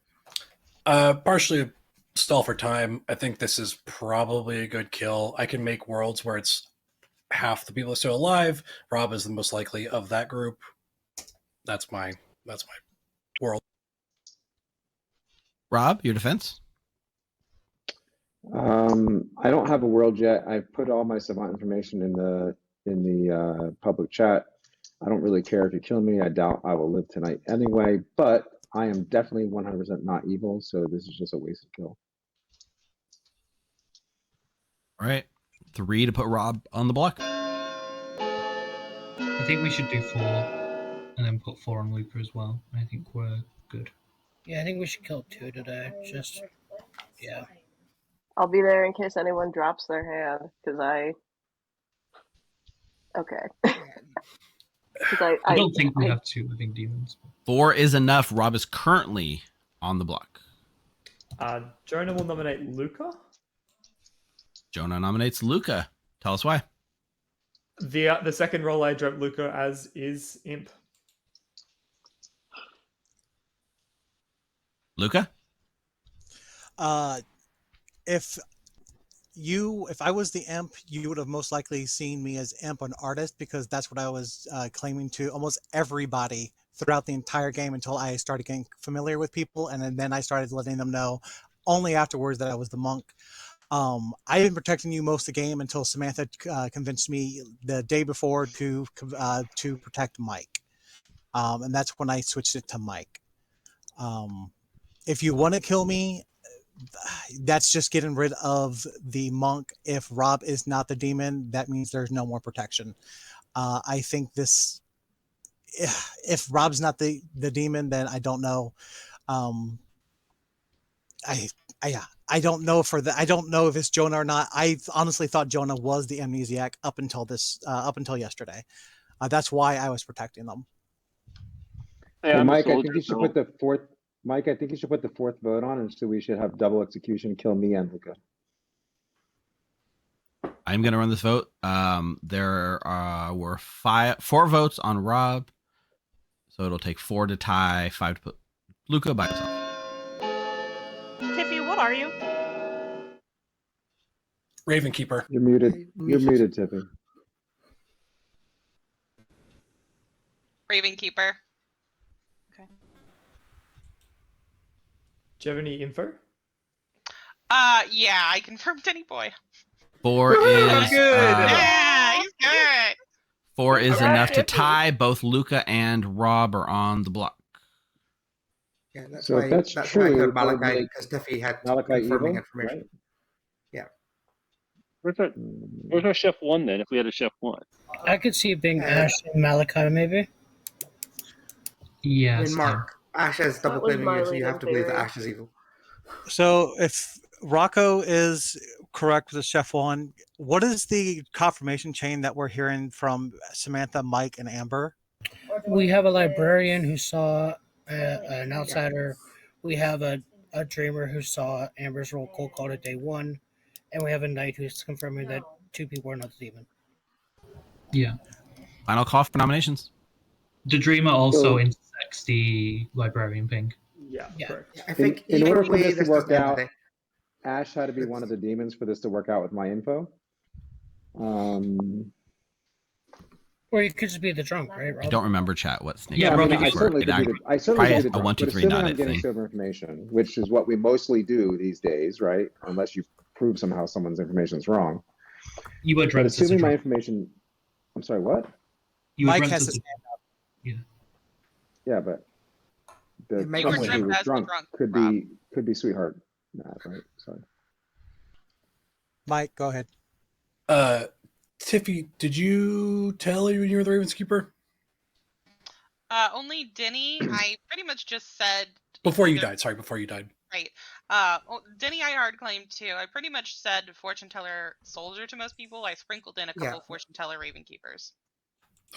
Partially a stall for time. I think this is probably a good kill. I can make worlds where it's half the people are still alive. Rob is the most likely of that group. That's my world. Rob, your defense? I don't have a world yet. I've put all my savant information in the public chat. I don't really care if you kill me. I doubt I will live tonight anyway, but I am definitely 100% not evil, so this is just a wasted kill. All right. 3 to put Rob on the block. I think we should do 4 and then put 4 on Luca as well. I think we're good. Yeah, I think we should kill 2 today. Just, yeah. I'll be there in case anyone drops their hand, because okay. I don't think we have 2 living demons. 4 is enough. Rob is currently on the block. Jonah will nominate Luca. Jonah nominates Luca. Tell us why. The second role I dreamt Luca as is Imp. Luca? If I was the Imp, you would have most likely seen me as Imp, an artist, because that's what I was claiming to almost everybody throughout the entire game until I started getting familiar with people, and then I started letting them know only afterwards that I was the monk. I've been protecting you most of the game until Samantha convinced me the day before to protect Mike, and that's when I switched it to Mike. If you want to kill me, that's just getting rid of the monk. If Rob is not the demon, that means there's no more protection. I think this, if Rob's not the demon, then I don't know. I don't know I don't know if it's Jonah or not. I honestly thought Jonah was the amnesiac up until yesterday. That's why I was protecting them. Hey, Mike, I think you should put the fourth. Mike, I think you should put the 4th vote on, and so we should have double execution, kill me and Luca. I'm going to run this vote. There were 4 votes on Rob, so it'll take 4 to tie, 5 to put Luca by himself. Tiffy, what are you? Ravenkeeper. You're muted. You're muted, Tiffy. Ravenkeeper. Do you have any info? Yeah, I confirmed Denny Boy. 4 is good. Yeah, he's good. 4 is enough to tie. Both Luca and Rob are on the block. Yeah, that's so why. If that's why I true, heard Malachi, because Tiffy had confirming evil, information. Right? Yeah. Where's our chef 1 then? If we had a chef 1, I could see it being Ash and Malachi, maybe. Yeah. I mean, Mark, Ash is double claiming you, so you have to believe that Ash is evil. So if Rocco is correct with the chef 1, what is the confirmation chain that we're hearing from Samantha, Mike, and Amber? We have a librarian who saw an outsider. We have a dreamer who saw Amber's roll cold called at day 1, and we have a knight who's confirming that 2 people are not the demon. Yeah. Final call for nominations. The dreamer also intersects the librarian ping. Yeah, correct. I think in order for way, this to work out, Ash had to be one of the demons for this to work out with my info. Or you could just be the drunk, right, Rob? I don't remember chat what snake. Yeah, I certainly could be the a 1, 2, 3 assuming not I'm getting thing. silver information, which is what we mostly do these days, right? Unless you prove somehow someone's information is wrong. You were but assuming my information. I'm sorry, what? Mike has his hand up. Yeah, The You someone were who drunk was as the drunk drunk, could be sweetheart. Nah, right. Sorry. Mike, go ahead. Tiffy, did you tell you when you were the Ravenskeeper? Only Denny. I pretty much just said Before you died. Sorry, before you died. right. Denny, I hard claimed too. I pretty much said fortune teller soldier to most people. I sprinkled in a couple fortune teller raven keepers.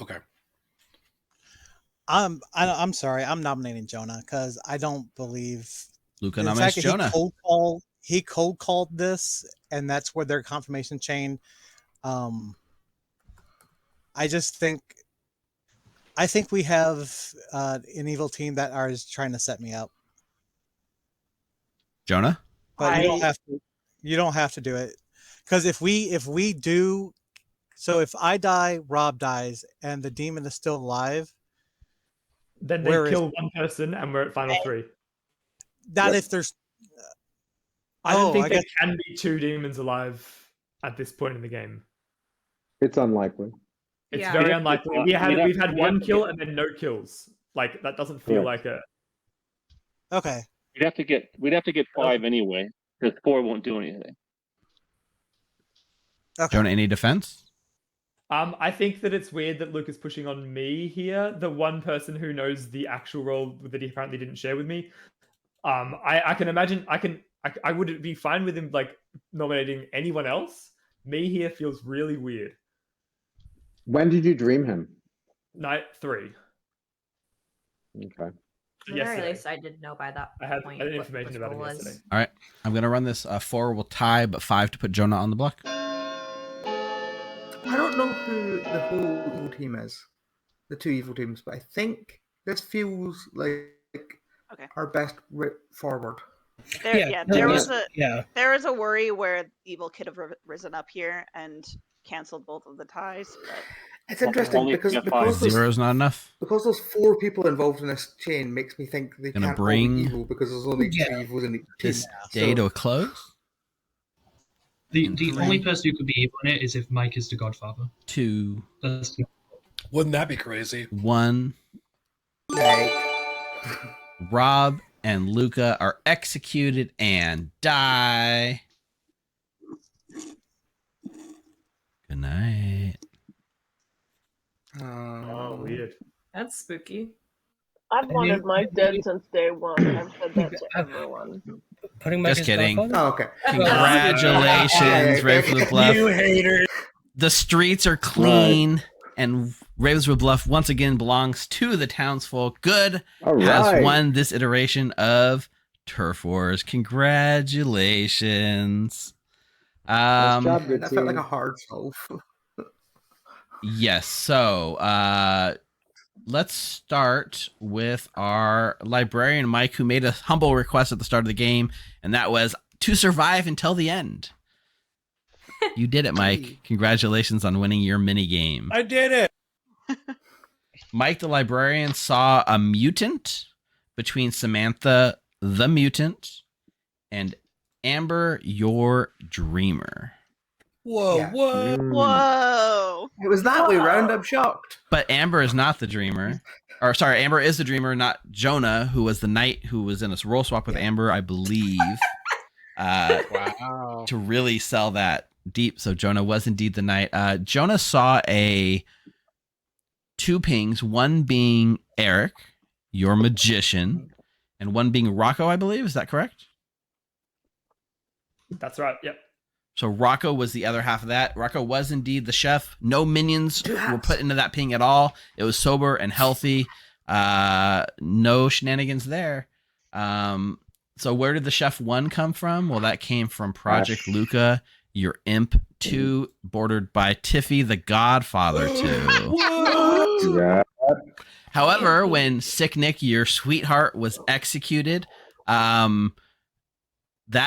Okay. I'm sorry. I'm nominating Jonah because I don't believe Luca nominates Jonah. He cold called this, and that's where their confirmation chain. I think we have an evil team that is trying to set me up. Jonah? But you don't have to do it. Because if we do, so if I die, Rob dies, and the demon is still alive, then they kill one person and we're at final 3. Not if there's I don't think there can be 2 demons alive at this point in the game. It's unlikely. It's very unlikely. We've had 1 kill and then no kills. Like that doesn't feel like a. Okay. We'd have to get 5 anyway, because 4 won't do anything. Okay. Jonah, any defense? I think that it's weird that Luke is pushing on me here, the one person who knows the actual role that he apparently didn't share with me. I can imagine I would be fine with him like nominating anyone else. Me here feels really weird. When did you dream him? Night 3. Okay. At the very least, I did know by that point. I had information about him yesterday. All right. I'm going to run this. 4 will tie, but 5 to put Jonah on the block. I don't know who the whole evil team is, the 2 evil teams, but I think this feels like our best route forward. There was a worry where evil could have risen up here and canceled both of the ties. But... It's interesting because zero's not enough. Because there's 4 people involved in this chain makes me think they can't all be evil because there's only 2 evils in each team. This day to a close. The only person who could be evil in it is if Mike is the Godfather. 2. Wouldn't that be crazy? 1. Rob and Luca are executed and die. Good night. Oh, weird. That's spooky. I've wanted Mike dead since day 1. I've said that to everyone. Just kidding. Oh, okay. Congratulations, Ravenswood Bluff. You hater. The streets are clean, and Ravenswood Bluff once again belongs to the townsfolk. Good has won this iteration of Turf Wars. Congratulations. Nice job, good that felt like a hard solve. Yes. So let's start with our librarian, Mike, who made a humble request at the start of the game, and that was to survive until the end. You did it, Mike. Congratulations on winning your mini game. I did it. Mike, the librarian, saw a mutant between Samantha, the mutant, and Amber, your dreamer. Whoa, whoa. Whoa. It was that way round. I'm shocked. But Amber is not the dreamer. Or sorry, Amber is the dreamer, not Jonah, who was the knight who was in a role swap with Amber, I believe. Wow. To really sell that deep. So Jonah was indeed the knight. Jonah saw 2 pings, one being Eric, your magician, and one being Rocco, I believe. Is that correct? That's right. Yep. So Rocco was the other half of that. Rocco was indeed the chef. No minions were put into that ping at all. It was sober and healthy. No shenanigans there. So where did the chef 1 come from? Well, that came from Project Luca, your imp 2, bordered by Tiffy, the Godfather 2. Yeah. However, when Sick Nick, your sweetheart, was executed, that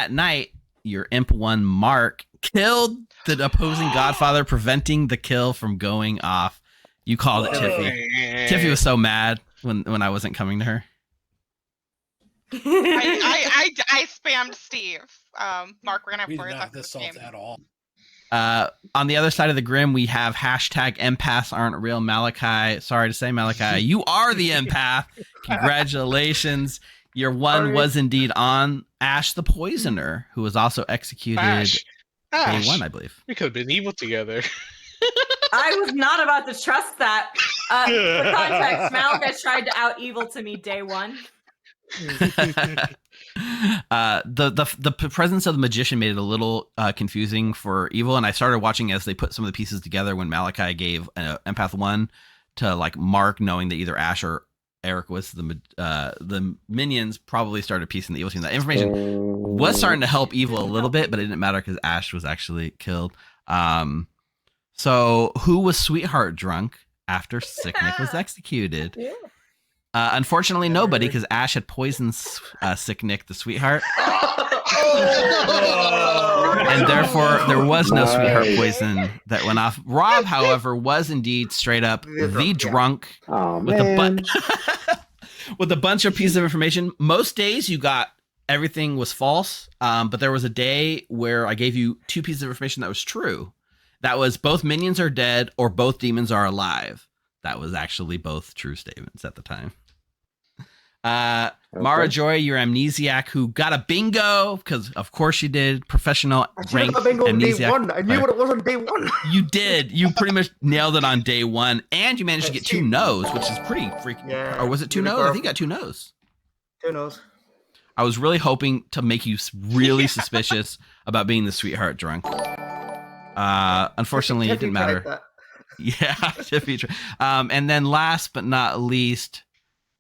night, your imp 1, Mark, killed the opposing Godfather, preventing the kill from going off. You called it, Tiffy. Tiffy was so mad when I wasn't coming to her. I spammed Steve. Mark, we're gonna have we to did not have this solved at all. On the other side of the Grim, we have hashtag empaths aren't real Malachi. Sorry to say, Malachi, you are the empath. Congratulations. Your one was indeed on Ash the Poisoner, who was also executed day 1, I believe. We could have been evil together. I was not about to trust that. For context, Malachi tried to out evil to me day 1. The presence of the magician made it a little confusing for evil, and I started watching as they put some of the pieces together when Malachi gave empath 1 to like Mark, knowing that either Ash or Eric was the minions, probably started piecing the evil team. That information was starting to help evil a little bit, but it didn't matter because Ash was actually killed. So who was Sweetheart drunk after Sicknick was executed? Unfortunately, nobody, because Ash had poisoned Sicknick, the Sweetheart. And therefore, there was no Sweetheart poison that went off. Rob, however, was indeed straight up the drunk with a bunch of pieces of information. Most days you got everything was false, but there was a day where I gave you 2 pieces of information that was true. That was both minions are dead or both demons are alive. That was actually both true statements at the time. Mara Joy, your amnesiac, who got a bingo, because of course you did. Professional rank amnesiac. Day 1. I knew what it was on day 1. You did. You pretty much nailed it on day 1, and you managed to get 2 no's, which is pretty freaking. Yeah, or was it 2 no's? I think you got 2 no's. 2 no's. I was really hoping to make you really suspicious about being the Sweetheart drunk. Unfortunately, it didn't matter. Yeah, and then last but not least,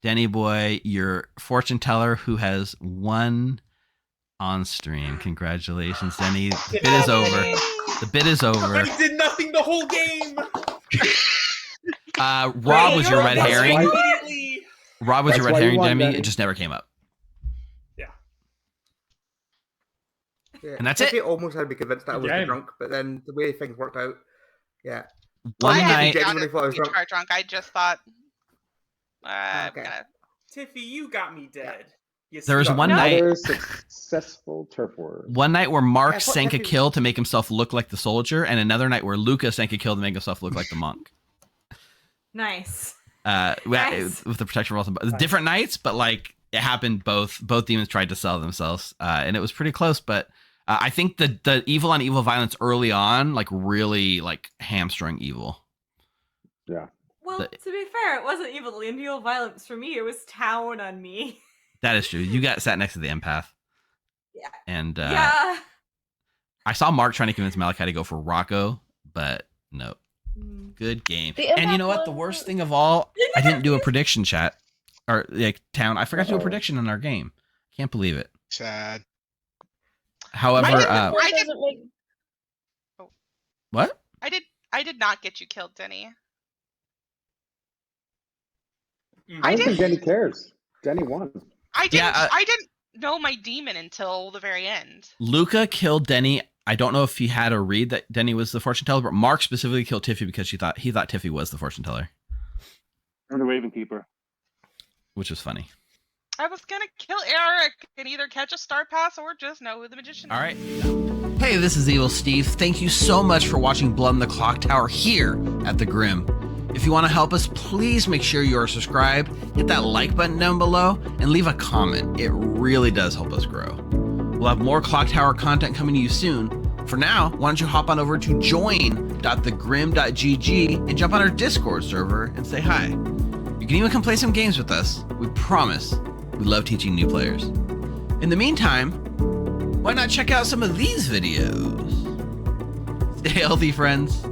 Denny Boy, your fortune teller, who has won on stream. Congratulations, Denny. The bid is over. The bid is over. I did nothing the whole game. Rob was your red herring. Rob was your red herring, Demi. It just never came up. Yeah, and that's it. Almost had me convinced that I was drunk, but then the way things worked out, One night, genuinely thought I was drunk. I just thought, Tiffy, you got me dead. There was one night, successful turf war. One night where Mark sank a kill to make himself look like the soldier, and another night where Luca sank a kill to make himself look like the monk. Nice. Nice. With the protection rolls, different nights, but like it happened. Both demons tried to sell themselves, and it was pretty close, but. I think the evil on evil violence early on, like really like hamstrung evil. Yeah. Well, to be fair, it wasn't evil on evil violence for me. It was town on me. That is true. You got sat next to the empath. Yeah. And I saw Mark trying to convince Malachi to go for Rocco, but no. Good game. And you know what? The worst thing of all, I didn't do a prediction chat or like town. I forgot to do a prediction in our game. Can't believe it. Sad. However, what? I did not get you killed, Denny. I don't think Denny cares. Denny won. I didn't know my demon until the very end. Luca killed Denny. I don't know if he had a read that Denny was the fortune teller, but Mark specifically killed Tiffy because he thought Tiffy was the fortune teller. Or the Raven Keeper. Which was funny. I was gonna kill Eric and either catch a star pass or just know who the magician is. All right. Hey, this is Evil Steve. Thank you so much for watching Blood in the Clocktower here at the Grim. If you want to help us, please make sure you are subscribed, hit that like button down below, and leave a comment. It really does help us grow. We'll have more Clocktower content coming to you soon. For now, why don't you hop on over to join.thegrim.gg and jump on our Discord server and say hi. You can even come play some games with us. We promise. We love teaching new players. In the meantime, why not check out some of these videos? Stay healthy, friends.